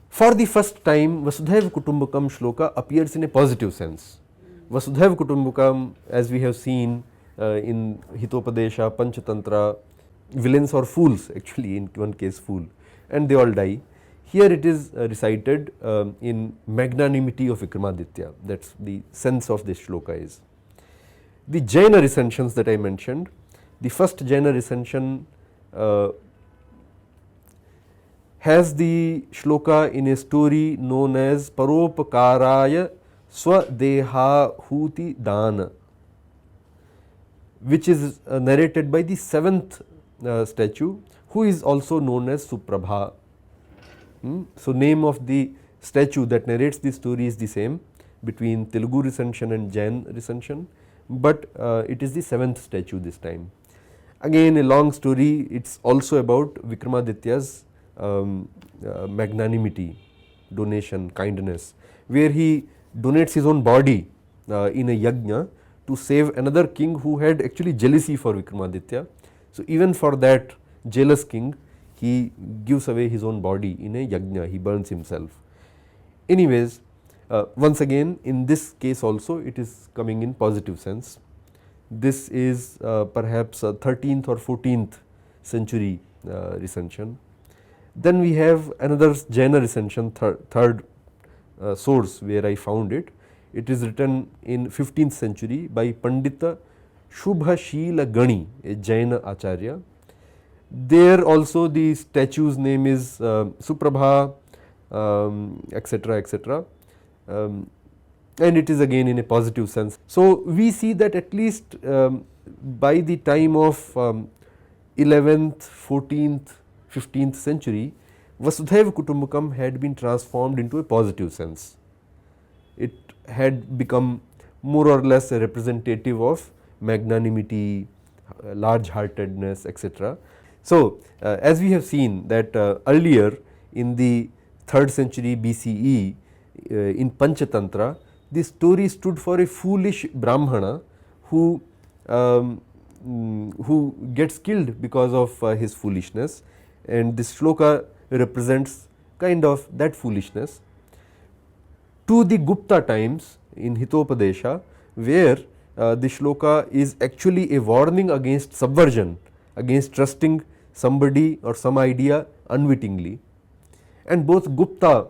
For the first time, Vasudhaiva Kutumbakam shloka appears in a positive sense. Vasudhaiva Kutumbakam, as we have seen in Hitopadesha, Panchatantra, villains or fools, actually in one case fool, and they all die. Here it is recited in magnanimity of Vikramaditya. That's the sense of this shloka is. The Jaina recensions that I mentioned, the first Jaina recension has the shloka in a story known as Paropakaraya Swadeha Huti Dana, which is narrated by the seventh statue, who is also known as Suprabha. So name of the statue that narrates this story is the same between Telugu recension and Jain recension, but it is the seventh statue this time. Again a long story, it's also about Vikramaditya's magnanimity, donation, kindness, where he donates his own body in a yajna to save another king who had actually jealousy for Vikramaditya. So even for that jealous king, he gives away his own body in a yajna, he burns himself. Anyways, once again in this case also it is coming in positive sense. This is perhaps a 13th or 14th century recension. Then we have another Jaina recension, third source where I found it. It is written in 15th century by Pandita Shubha Sheela Gani, a Jaina Acharya. There also the statue's name is Suprabha, etc., etc., and it is again in a positive sense. So we see that at least by the time of 11th, 14th, 15th century, Vasudhaiva Kutumbakam had been transformed into a positive sense. It had become more or less a representative of magnanimity, large-heartedness, etc. So as we have seen that earlier in the 3rd century BCE in Panchatantra, this story stood for a foolish Brahmana who gets killed because of his foolishness, and this shloka represents kind of that foolishness. To the Gupta times in Hitopadesha, where the shloka is actually a warning against subversion, against trusting somebody or some idea unwittingly. And both Gupta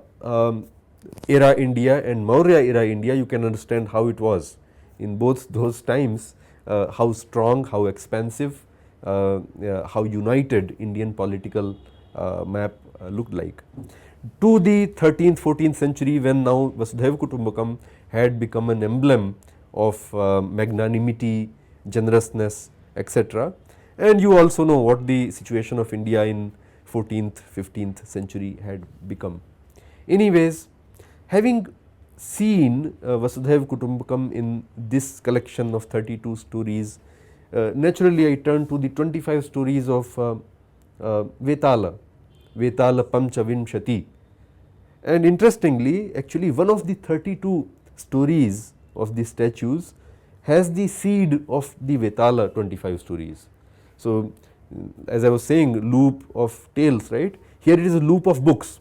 era India and Maurya era India, you can understand how it was in both those times, how strong, how expansive, how united Indian political map looked like. To the 13th, 14th century, when now Vasudhaiva Kutumbakam had become an emblem of magnanimity, generousness, etc. And you also know what the situation of India in 14th, 15th century had become. Anyways, having seen Vasudhaiva Kutumbakam in this collection of 32 stories, naturally I turn to the 25 stories of Vetala, Vetala Pancha Vimshati. And interestingly, actually one of the 32 stories of the statues has the seed of the Vetala 25 stories. So, as I was saying, loop of tales, right? Here it is a loop of books.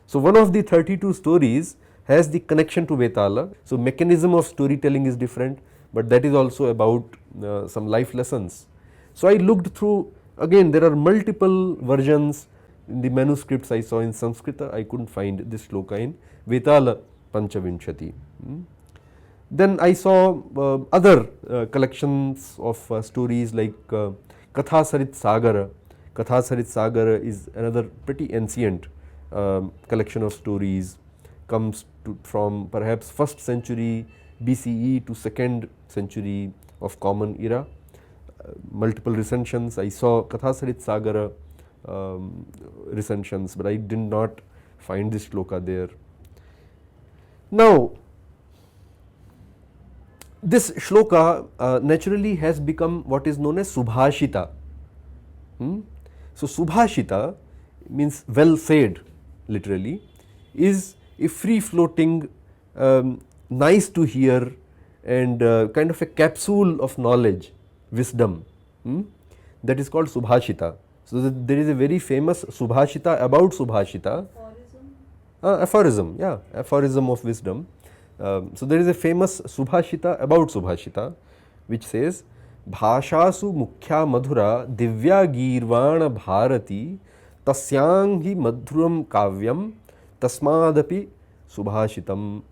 So, one of the 32 stories has the connection to Vetala. So, mechanism of storytelling is different, but that is also about some life lessons. So, I looked through, again there are multiple versions in the manuscripts I saw in Sanskrita. I could not find this shloka in Vetala Panchavinshati. Then I saw other collections of stories like Kathasarit Sagara. Kathasarit Sagara is another pretty ancient collection of stories, comes from perhaps 1st century BCE to 2nd century of Common Era. Multiple recensions. I saw Kathasarit Sagara recensions, but I did not find this shloka there. Now, this shloka naturally has become what is known as Subhashita. So, Subhashita means well said, literally, is a free floating, nice to hear and kind of a capsule of knowledge, wisdom, that is called Subhashita. So, there is a very famous Subhashita about Subhashita. Aphorism, yeah, aphorism of wisdom. So, there is a famous Subhashita about Subhashita which says, Bhashasu mukhya madhura divya girvana bharati tasyang hi madhuram kavyam tasmadapi subhashitam.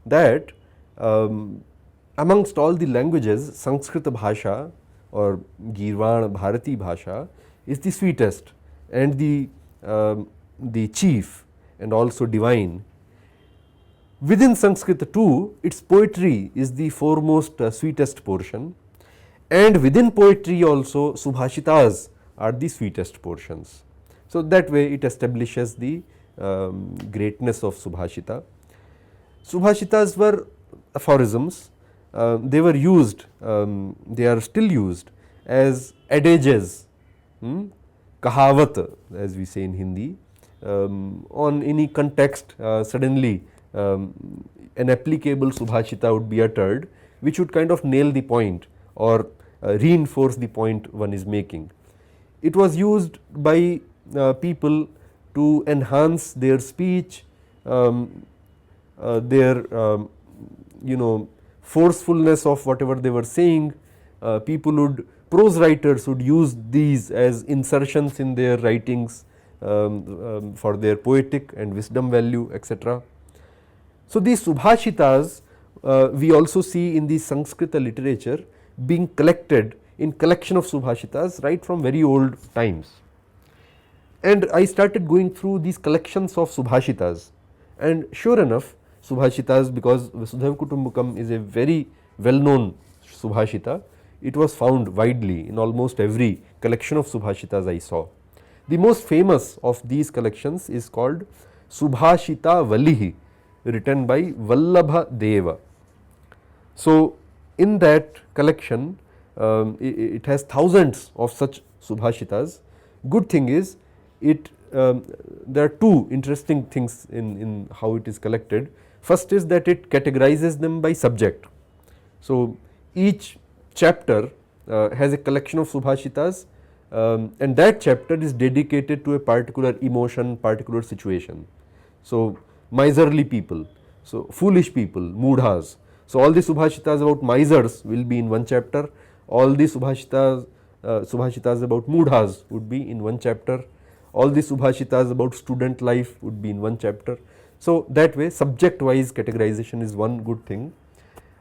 That amongst all the languages, Sanskrit bhasha or Girvana Bharati bhasha is the sweetest and the chief and also divine. Within Sanskrit too, its poetry is the foremost sweetest portion, and within poetry also Subhashitas are the sweetest portions. So, that way it establishes the greatness of Subhashita. Subhashitas were aphorisms. They were used, they are still used as adages, kahavat as we say in Hindi, on any context. Suddenly an applicable Subhashita would be uttered, which would kind of nail the point or reinforce the point one is making. It was used by people to enhance their speech, their forcefulness of whatever they were saying. Prose writers would use these as insertions in their writings for their poetic and wisdom value, etc. So, these Subhashitas we also see in the Sanskrita literature being collected in collection of Subhashitas right from very old times. And I started going through these collections of Subhashitas, and sure enough, Subhashitas, because Vasudhaiva Kutumbakam is a very well known Subhashita, it was found widely in almost every collection of Subhashitas I saw. The most famous of these collections is called Subhashita Valihi, written by Vallabha Deva. So, in that collection it has thousands of such Subhashitas. Good thing is there are two interesting things in how it is collected. First is that it categorizes them by subject. So, each chapter has a collection of Subhashitas, and that chapter is dedicated to a particular emotion, particular situation. So, miserly people, so foolish people, mudhas. So, all the Subhashitas about misers will be in one chapter, all the Subhashitas about mudhas would be in one chapter, all the Subhashitas about student life would be in one chapter. So, that way subject wise categorization is one good thing.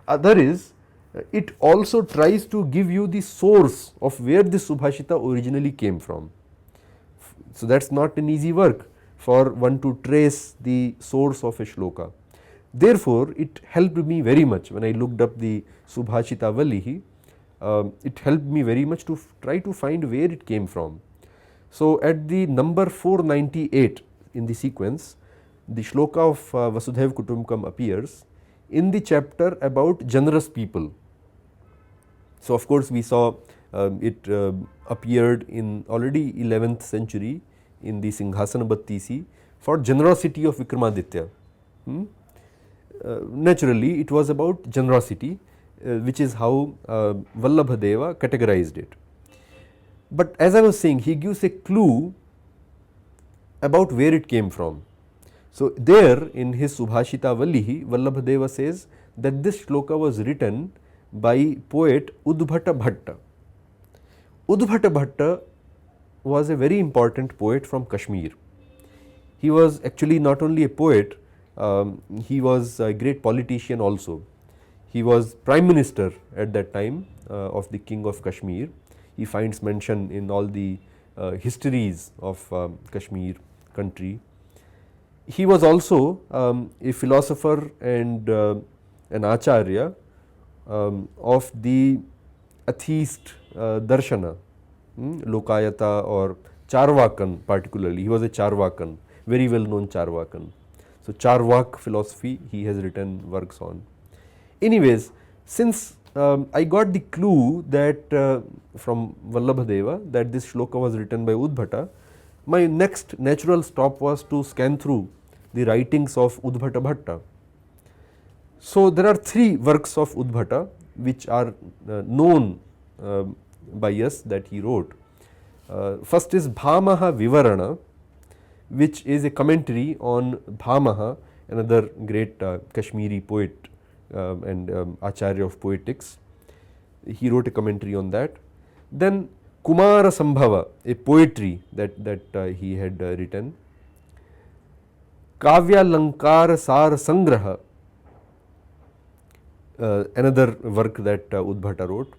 Other is it also tries to give you the source of where this Subhashita originally came from. So, that is not an easy work for one to trace the source of a shloka. Therefore, it helped me very much when I looked up the Subhashita Valihi. It helped me very much to try to find where it came from. So, at the number 498 in the sequence, the shloka of Vasudhaiva Kutumbakam appears in the chapter about generous people. So, of course, we saw it appeared in already 11th century in the Singhasana Battisi. for generosity of Vikramaditya. Naturally, it was about generosity, which is how Vallabhadeva categorized it. But as I was saying, he gives a clue about where it came from. So, there in his Subhashita Vallihi, Vallabhadeva says that this shloka was written by poet Udbhata Bhatta. Udbhata Bhatta was a very important poet from Kashmir. He was actually not only a poet, he was a great politician also. He was Prime Minister at that time of the King of Kashmir. He finds mention in all the histories of Kashmir country. He was also a philosopher and an acharya of the atheist darshana, Lokayata or Charvakan particularly. He was a Charvakan, very well known Charvakan. So, Charvak philosophy he has written works on. Anyways, since I got the clue that from Vallabhadeva that this shloka was written by Udbhata, my next natural stop was to scan through the writings of Udbhata Bhatta. So, there are three works of Udbhata which are known by us that he wrote. First is Bhamaha Vivarana, which is a commentary on Bhamaha, another great Kashmiri poet and acharya of poetics. He wrote a commentary on that. Then Kumara Sambhava, a poetry that he had written. Kavya Lankara Sar Sangraha, another work that Udbhata wrote.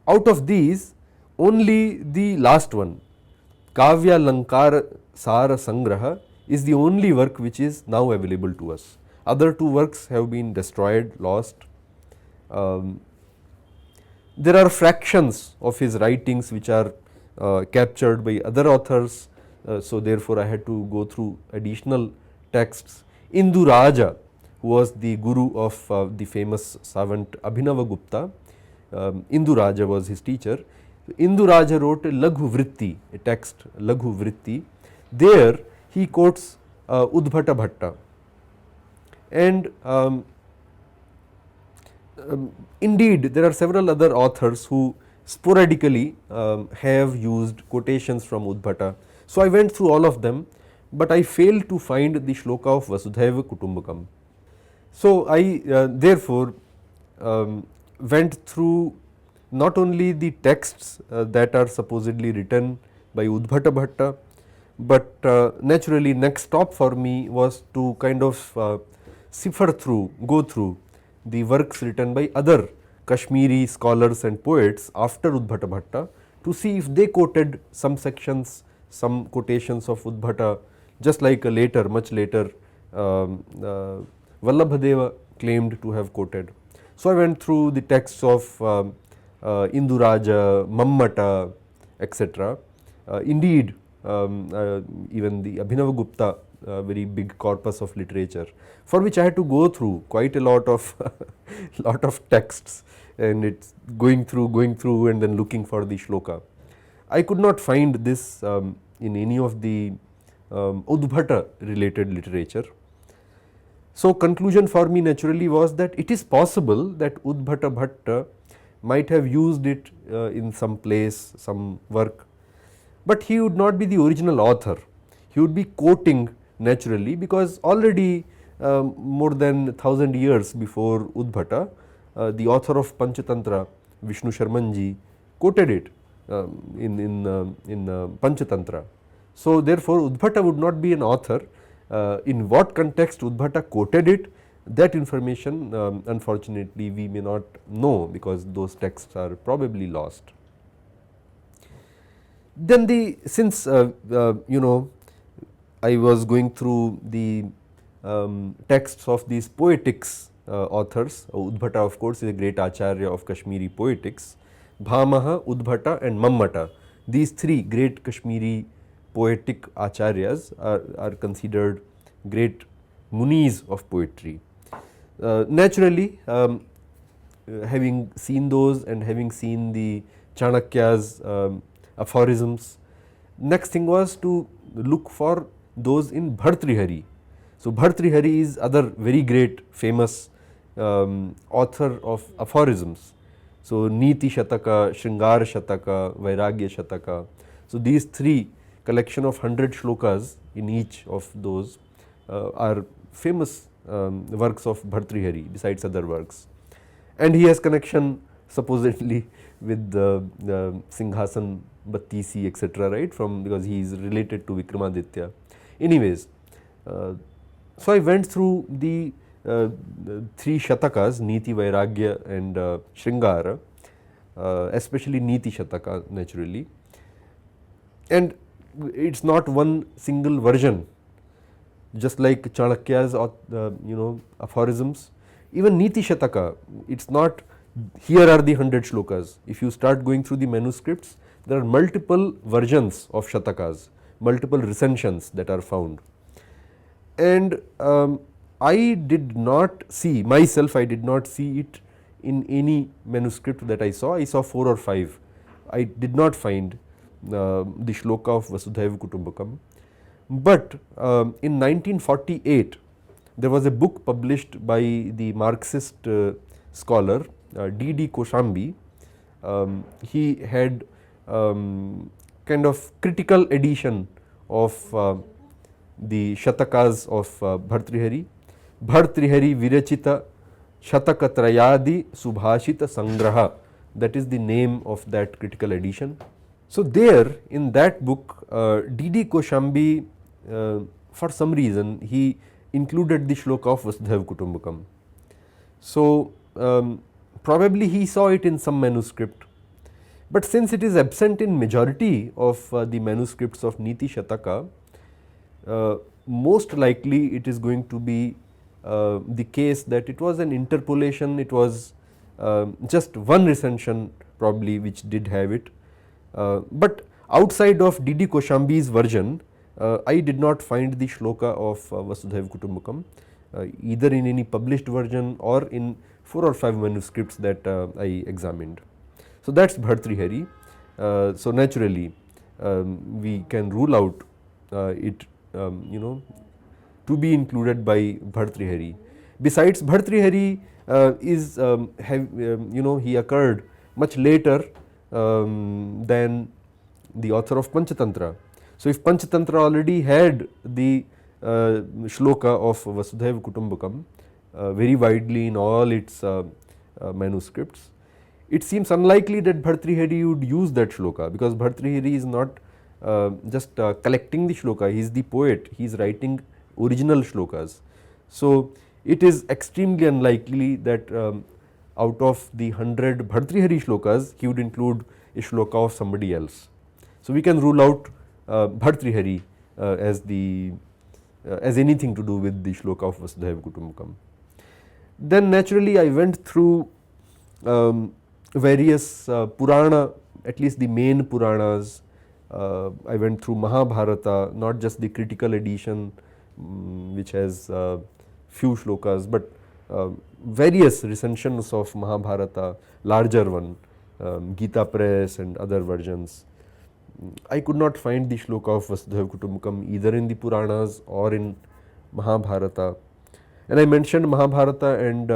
Out of these, only the last one, Kavya Lankara Sara Sangraha, is the only work which is now available to us. Other two works have been destroyed, lost. There are fractions of his writings which are captured by other authors, so therefore I had to go through additional texts. Indu Raja, who was the guru of the famous savant Abhinava Gupta, Indu Raja was his teacher. Indu Raja wrote a Laghu Vritti, a text, Laghu Vritti. There he quotes Udbhata Bhatta. And indeed, there are several other authors who sporadically have used quotations from Udbhata. So, I went through all of them, but I failed to find the shloka of Vasudhaiva Kutumbakam. So, I therefore went through not only the texts that are supposedly written by Udbhata Bhatta, but naturally next stop for me was to kind of cipher through, go through the works written by other Kashmiri scholars and poets after Udbhata Bhatta to see if they quoted some sections, some quotations of Udbhata, just like a later, much later Vallabhadeva claimed to have quoted. So, I went through the texts of Indu Raja, Mammata, etc. Indeed, even the Abhinava Gupta, very big corpus of literature, for which I had to go through quite a lot of lot of texts, and it's going through and then looking for the shloka. I could not find this in any of the Udbhata related literature. So, conclusion for me naturally was that it is possible that Udbhata Bhatta might have used it in some place, some work, but he would not be the original author. He would be quoting naturally, because already more than 1000 years before Udbhata, the author of Panchatantra, Vishnu Sharmanji, quoted it in Panchatantra. So, therefore, Udbhata would not be an author. In what context Udbhata quoted it, that information unfortunately we may not know, because those texts are probably lost. Then since you know, I was going through the texts of these poetics authors. Udbhata, of course, is a great acharya of Kashmiri poetics. Bhamaha, Udbhata and Mammata, these three great Kashmiri poetic acharyas are considered great munis of poetry. Naturally, having seen those and having seen the Chanakya's aphorisms, next thing was to look for those in Bhartrihari. So Bhartrihari is other very great famous author of aphorisms. So Niti Shataka, Shringar Shataka, Vairagya Shataka. So these three collection of 100 shlokas in each of those are famous works of Bhartrihari besides other works. And he has connection supposedly with the Singhasan Battisi etc., right, from because he is related to Vikramaditya. Anyways, so I went through the three Shatakas, Niti, Vairagya and Shringara, especially Niti Shataka naturally, and it is not one single version, just like Chanakya's aphorisms. Even Niti Shataka, it is not here are the 100 shlokas. If you start going through the manuscripts, there are multiple versions of Shatakas, multiple recensions that are found. And I did not see myself, I did not see it in any manuscript that I saw 4 or 5. I did not find the shloka of Vasudhaiva Kutumbakam. But in 1948, there was a book published by the Marxist scholar D.D. Koshambi. He had kind of critical edition of the Shatakas of Bhartrihari. Bhartrihari Virachita Shatakatrayadi Subhashita Sangraha, that is the name of that critical edition. So there in that book, D.D. Koshambi for some reason he included the shloka of Vasudhaiva Kutumbakam. So probably he saw it in some manuscript, but since it is absent in majority of the manuscripts of Niti Shataka, most likely it is going to be the case that it was an interpolation, it was just one recension probably which did have it. But outside of D.D. Koshambi's version, I did not find the shloka of Vasudhaiva Kutumbakam either in any published version or in 4 or 5 manuscripts that I examined. So that is Bhartrihari. So naturally we can rule out it to be included by Bhartrihari. Besides, Bhartrihari is he occurred much later than the author of Panchatantra. So if Panchatantra already had the shloka of Vasudhaiva Kutumbakam very widely in all its manuscripts, it seems unlikely that Bhartrihari would use that shloka, because Bhartrihari is not just collecting the shloka, he is the poet, he is writing original shlokas. So it is extremely unlikely that out of the 100 Bhartrihari shlokas he would include a shloka of somebody else. So we can rule out Bhartrihari as anything to do with the shloka of Vasudhaiva Kutumbakam. Then naturally I went through various Purana, at least the main Puranas. I went through Mahabharata, not just the critical edition which has few shlokas, but various recensions of Mahabharata, larger one, Gita Press and other versions. I could not find the shloka of Vasudhaiva Kutumbakam either in the Puranas or in Mahabharata. And I mentioned Mahabharata and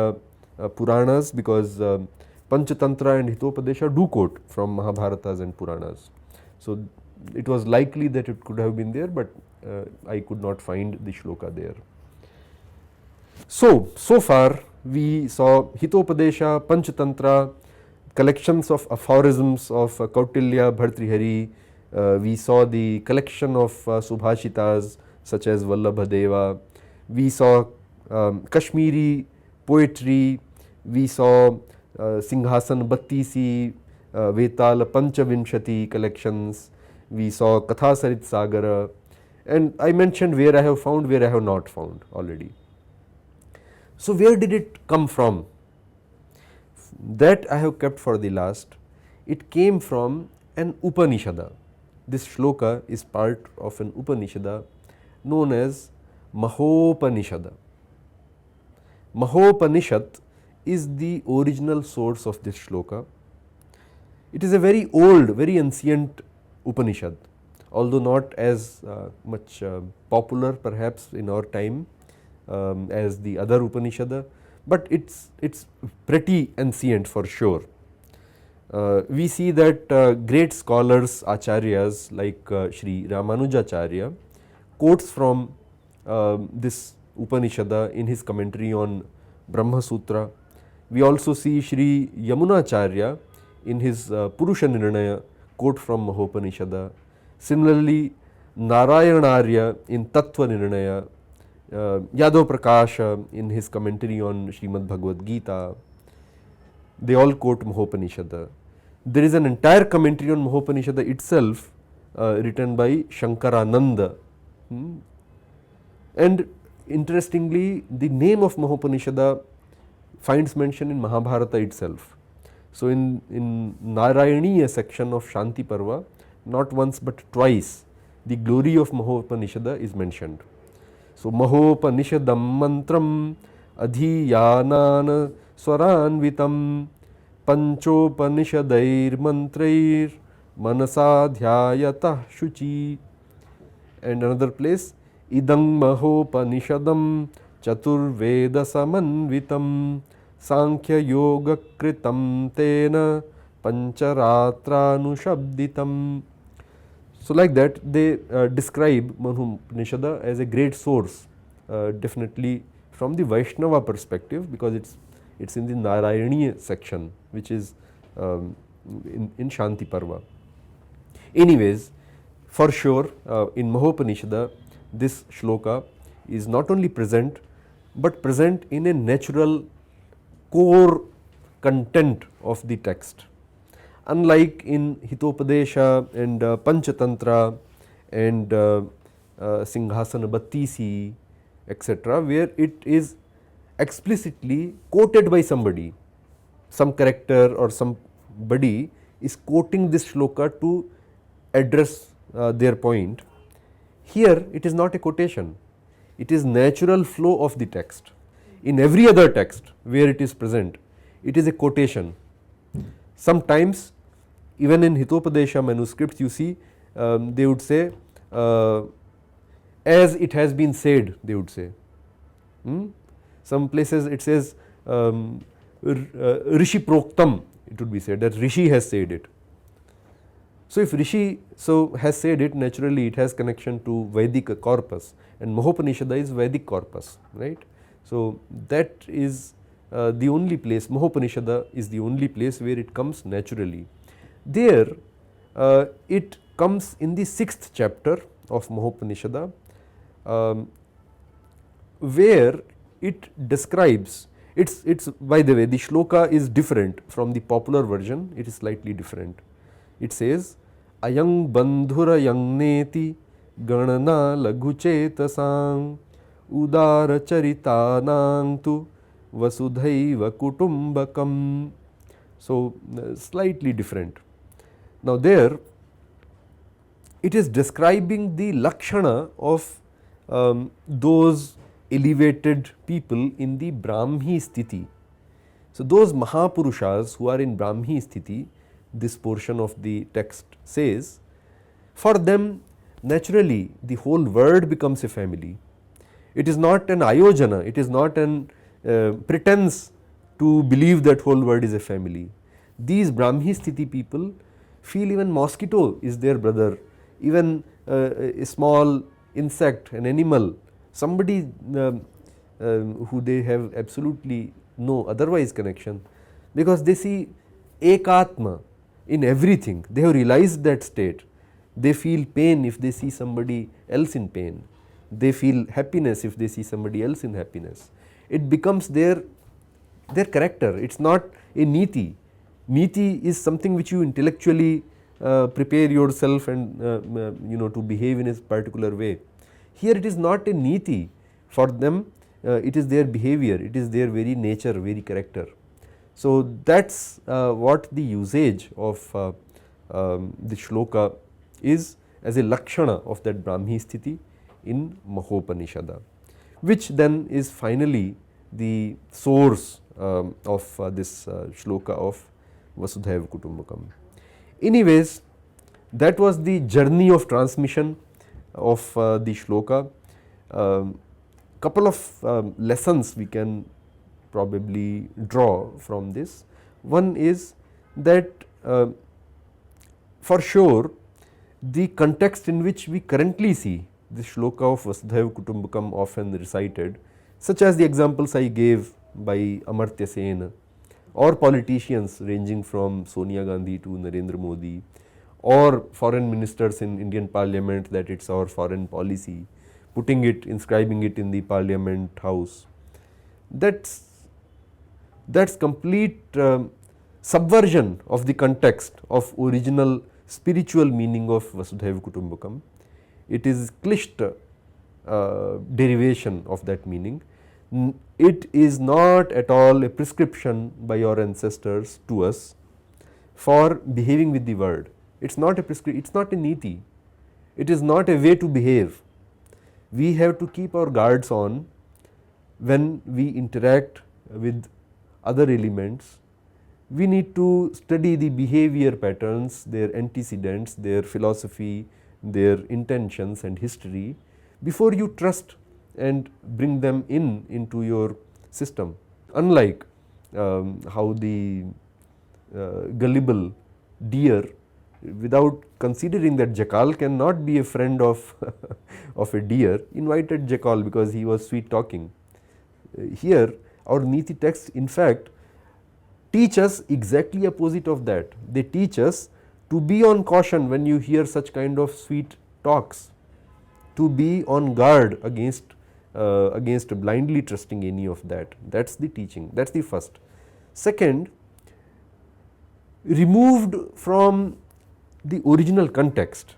Puranas because Panchatantra and Hitopadesha do quote from Mahabharatas and Puranas. So it was likely that it could have been there, but I could not find the shloka there. So far we saw Hitopadesha, Panchatantra, collections of aphorisms of Kautilya, Bhartrihari. We saw the collection of Subhashitas such as Vallabhadeva. We saw Kashmiri poetry. We saw Singhasan Battisi, Vetal Panchavimshati collections. We saw Kathasarit Sagara, and I mentioned where I have found, where I have not found already. So where did it come from? That I have kept for the last. It came from an Upanishada. This shloka is part of an Upanishada known as Mahopanishada. Mahopanishad is the original source of this shloka. It is a very old, very ancient Upanishad although not as much popular perhaps in our time as the other Upanishad, but it's pretty ancient for sure. We see that great scholars, acharyas like Sri Ramanujacharya quotes from this Upanishad in his commentary on Brahma Sutra. We also see Sri Yamunacharya in his Purusha Nirnaya quote from Mahopanishad. Similarly, Narayanarya in Tattva Nirnaya, Yadav Prakasha in his commentary on Srimad Bhagavad Gita, they all quote Mahopanishad. There is an entire commentary on Mahopanishad itself written by Shankarananda. And interestingly, the name of Mahopanishad finds mention in Mahabharata itself. So, in Narayaniya section of Shanti Parva, not once but twice the glory of Mahopanishad is mentioned. So, Mahopanishadam mantram adhiyanana swaranvitam panchopanishadair mantrair manasadhyayatah shuchi. And another place, idam mahopanishadam chaturveda samanvitam sankhya yoga kritam tena pancharatra So, like that they describe Mahopanishad as a great source, definitely from the Vaishnava perspective, because it's in the Narayaniya section, which is in Shanti Parva. Anyways, for sure in Mahopanishad this shloka is not only present, but present in a natural core content of the text. Unlike in Hitopadesha and Panchatantra and Singhasana Battisi, etc., where it is explicitly quoted by somebody, some character or somebody is quoting this shloka to address their point. Here it is not a quotation, it is natural flow of the text. In every other text where it is present, it is a quotation. Sometimes even in Hitopadesha manuscripts you see they would say as it has been said, they would say. Some places it says Rishi Proktam, it would be said that Rishi has said it. So, if Rishi has said it, naturally it has connection to Vedic corpus, and Mahopanishad is Vedic corpus, right. So, that is the only place, Mahopanishad is the only place where it comes naturally. There it comes in the 6th chapter of Mahopanishad, where it describes, it's by the way the shloka is different from the popular version, it is slightly different. It says, Ayang bandhura yangneti ganana laghuchetasang udara charitanang tu vasudhaiva kutumbakam. So, slightly different. Now, there it is describing the lakshana of those elevated people in the Brahmi sthiti. So, those Mahapurushas who are in Brahmi sthiti, this portion of the text says, for them naturally the whole world becomes a family. It is not an ayojana, it is not an pretense to believe that whole world is a family. These Brahmi sthiti people feel even mosquito is their brother, even a small insect, an animal, somebody who they have absolutely no otherwise connection, because they see ekatma in everything. They have realized that state. They feel pain if they see somebody else in pain. They feel happiness if they see somebody else in happiness. It becomes their character. It is not a niti. Niti is something which you intellectually prepare yourself and to behave in a particular way. Here it is not a niti. For them it is their behavior, it is their very nature, very character. So, that is what the usage of the shloka is as a lakshana of that Brahmi sthiti in Mahopanishad, which then is finally the source of this shloka of Vasudhaiva Kutumbakam. Anyways, That was the journey of transmission of the shloka. Couple of lessons we can probably draw from this. One is that for sure the context in which we currently see the shloka of Vasudhaiva Kutumbakam often recited, such as the examples I gave by Amartya Sen, or politicians ranging from Sonia Gandhi to Narendra Modi, or foreign ministers in Indian Parliament, that it's our foreign policy, putting it, inscribing it in the Parliament House. That's complete subversion of the context of original spiritual meaning of Vasudhaiva Kutumbakam. It is cliched derivation of that meaning. It is not at all a prescription by our ancestors to us for behaving with the world. It's not a prescription, it's not a niti, it is not a way to behave. We have to keep our guards on when we interact with other elements. We need to study the behavior patterns, their antecedents, their philosophy, their intentions and history before you trust and bring them into your system. Unlike how the gullible deer, without considering that jackal cannot be a friend of of a deer, invited jackal because he was sweet talking. Here our Niti texts in fact teach us exactly opposite of that. They teach us to be on caution when you hear such kind of sweet talks, to be on guard against blindly trusting any of that. That is the teaching, that is the first. Second, removed from the original context,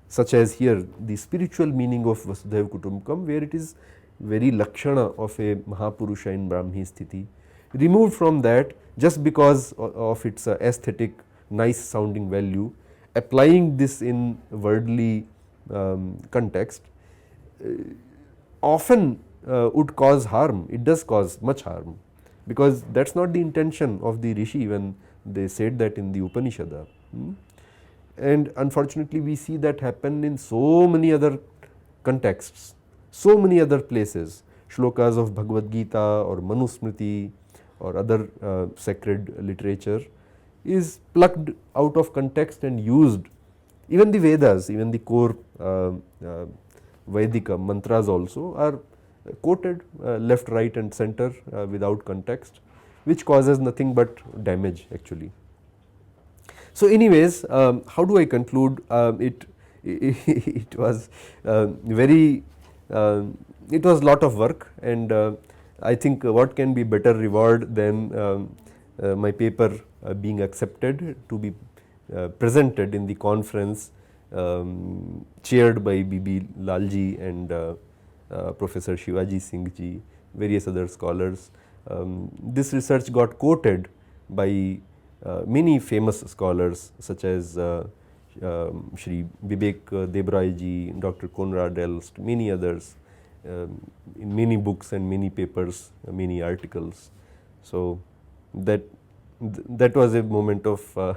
such as here the spiritual meaning of Vasudhaiva Kutumbakam, where it is very lakshana of a Mahapurusha in Brahmi Sthiti, removed from that just because of its aesthetic nice sounding value, applying this in worldly context, often would cause harm. It does cause much harm, because that is not the intention of the Rishi when they said that in the Upanishad. And unfortunately we see that happen in so many other contexts, so many other places. Shlokas of Bhagavad Gita or Manusmriti or other sacred literature is plucked out of context and used. Even the Vedas, even the core Vedika mantras also are quoted left, right and center without context, which causes nothing but damage actually. So anyways, how do I conclude? It was very, it was lot of work, and I think what can be better reward than my paper being accepted to be presented in the conference chaired by B.B. Lalji and Professor Shivaji Singh ji, various other scholars. This research got quoted by many famous scholars such as Shri Vivek Debray ji, Dr. Konrad Elst, many others, in many books and many papers, many articles. So that was a moment of a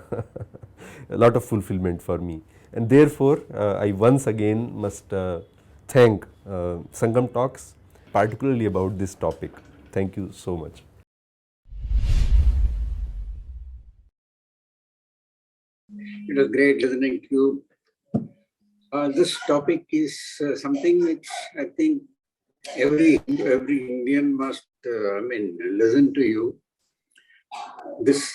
lot of fulfillment for me, and therefore I once again must thank Sangam Talks particularly about this topic. Thank you so much. It was great listening to you. This topic is something which I think every Indian must listen to you. This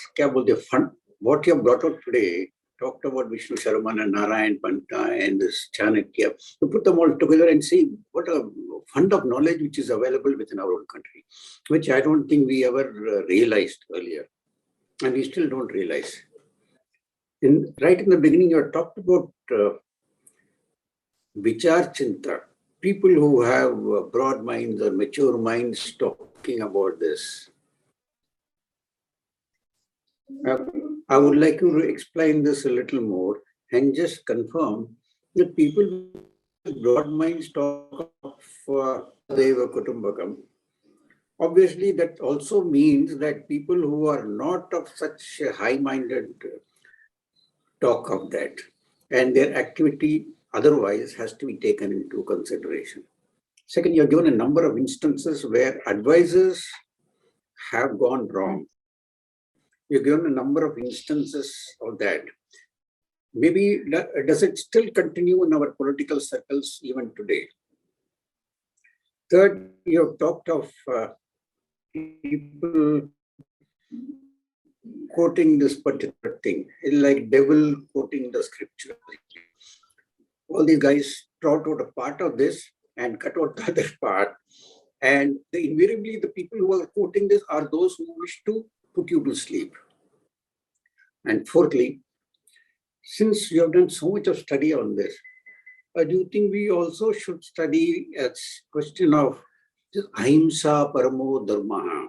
fun, what you have brought out today, talked about Vishnu Sharman and Narayan Panta and this Chanakya. To put them all together and see what a fund of knowledge which is available within our own country, which I don't think we ever realized earlier, and we still don't realize. Right in the beginning, you talked about Vichar Chinta, people who have broad minds or mature minds talking about this. I would like you to explain this a little more and just confirm that people with broad minds talk of Deva Kutumbakam. Obviously, that also means that people who are not of such high-minded talk of that. And their activity otherwise has to be taken into consideration. Second, you have given a number of instances where advisors have gone wrong. You've given a number of instances of that. Maybe does it still continue in our political circles even today? Third, you have talked of people quoting this particular thing, like devil quoting the scripture. All these guys trot out a part of this and cut out the other part. And invariably, the people who are quoting this are those who wish to put you to sleep. And fourthly, since you have done so much of study on this, do you think we also should study a question of this ahimsa paramo dharma,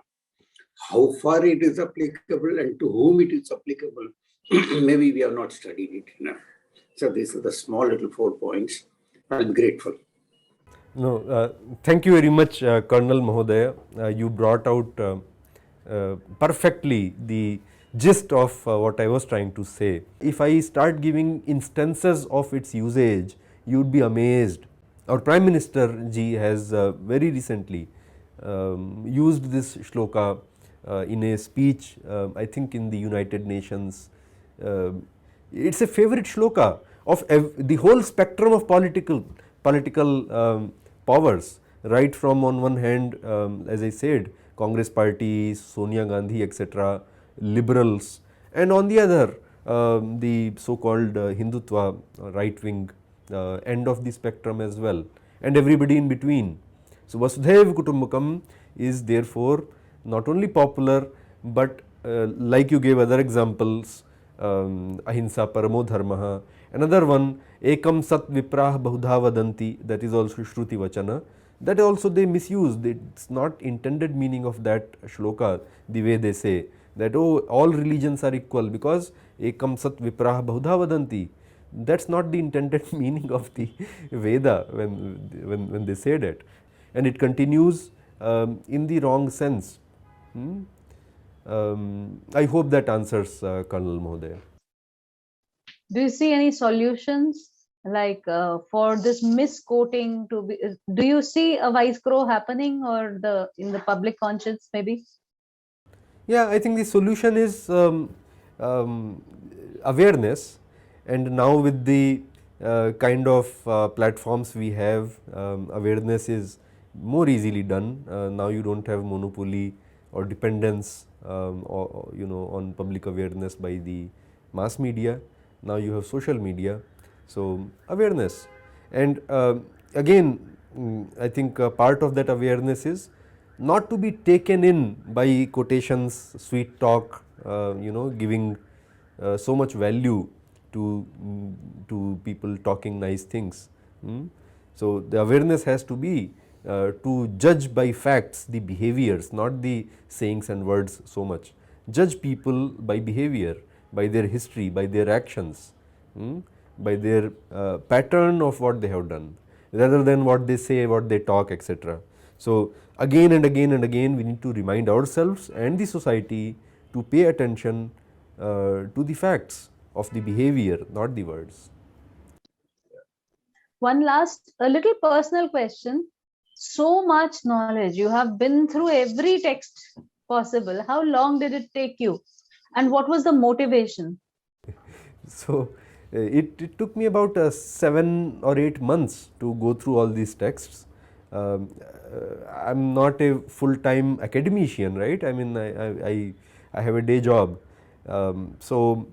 how far it is applicable and to whom it is applicable? Maybe we have not studied it enough. So these are the small little 4 points. I'll be grateful. No, thank you very much, Colonel Mahodaya. You brought out perfectly the gist of what I was trying to say. If I start giving instances of its usage, you would be amazed. Our Prime Minister ji has very recently used this shloka in a speech, I think in the United Nations. It's a favorite shloka of the whole spectrum of political powers, right from on one hand, as I said, Congress party, Sonia Gandhi, etc., liberals, and on the other, the so-called Hindutva, right-wing end of the spectrum as well, and everybody in between. So Vasudhaiva Kutumbakam is therefore not only popular, but like you gave other examples, ahimsa paramo dharma. Another one, ekam sat viprah bahudha vadanti, that is also Shruti Vachana. That also they misuse. It's not intended meaning of that shloka, the way they say that, oh, all religions are equal because ekam sat viprah bahudha vadanti. That's not the intended meaning of the Veda when they say that. And it continues in the wrong sense. I hope that answers Colonel Mahodaya. Do you see any solutions like for this misquoting to be? Do you see a vice crow happening or in the public conscience maybe? Yeah, I think the solution is awareness, and now with the kind of platforms we have, awareness is more easily done. Now you don't have monopoly or dependence on public awareness by the mass media. Now you have social media. So awareness, and again I think part of that awareness is not to be taken in by quotations, sweet talk, giving so much value to people talking nice things. So the awareness has to be to judge by facts the behaviors, not the sayings and words so much. Judge people by behavior, by their history, by their actions, by their pattern of what they have done, rather than what they say, what they talk, etc. So again and again and again we need to remind ourselves and the society to pay attention to the facts of the behavior, not the words. One last, a little personal question. So much knowledge, you have been through every text possible. How long did it take you? And what was the motivation? So it took me about 7 or 8 months to go through all these texts. I'm not a full-time academician, right? I mean, I have a day job. So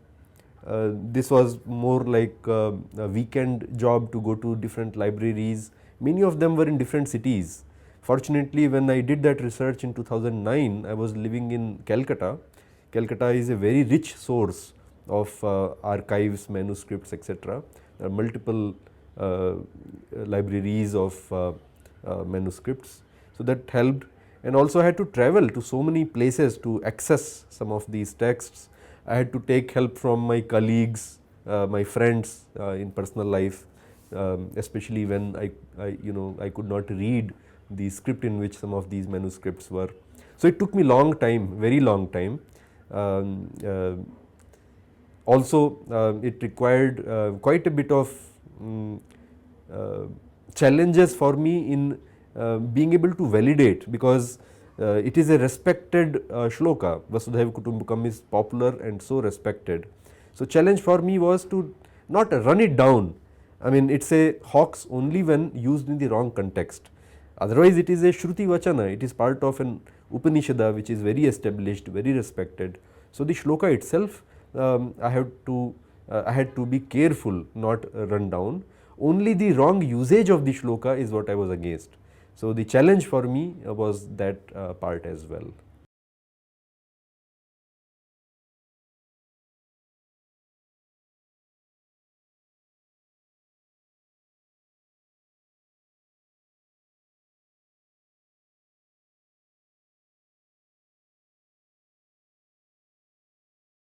this was more like a weekend job to go to different libraries. Many of them were in different cities. Fortunately, when I did that research in 2009, I was living in Calcutta. Calcutta is a very rich source of archives, manuscripts, etc. There are multiple libraries of manuscripts. So that helped, and also I had to travel to so many places to access some of these texts. I had to take help from my colleagues, my friends in personal life, especially when I could not read the script in which some of these manuscripts were. So it took me long time, very long time. Also, it required quite a bit of challenges for me in being able to validate, because it is a respected shloka. Vasudhaiva Kutumbakam is popular and so respected. So, challenge for me was to not run it down. I mean, it is a hoax only when used in the wrong context. Otherwise, it is a Shruti Vachana, it is part of an Upanishada which is very established, very respected. So, the shloka itself, I had to be careful, not run down. Only the wrong usage of the shloka is what I was against. So, the challenge for me was that part as well.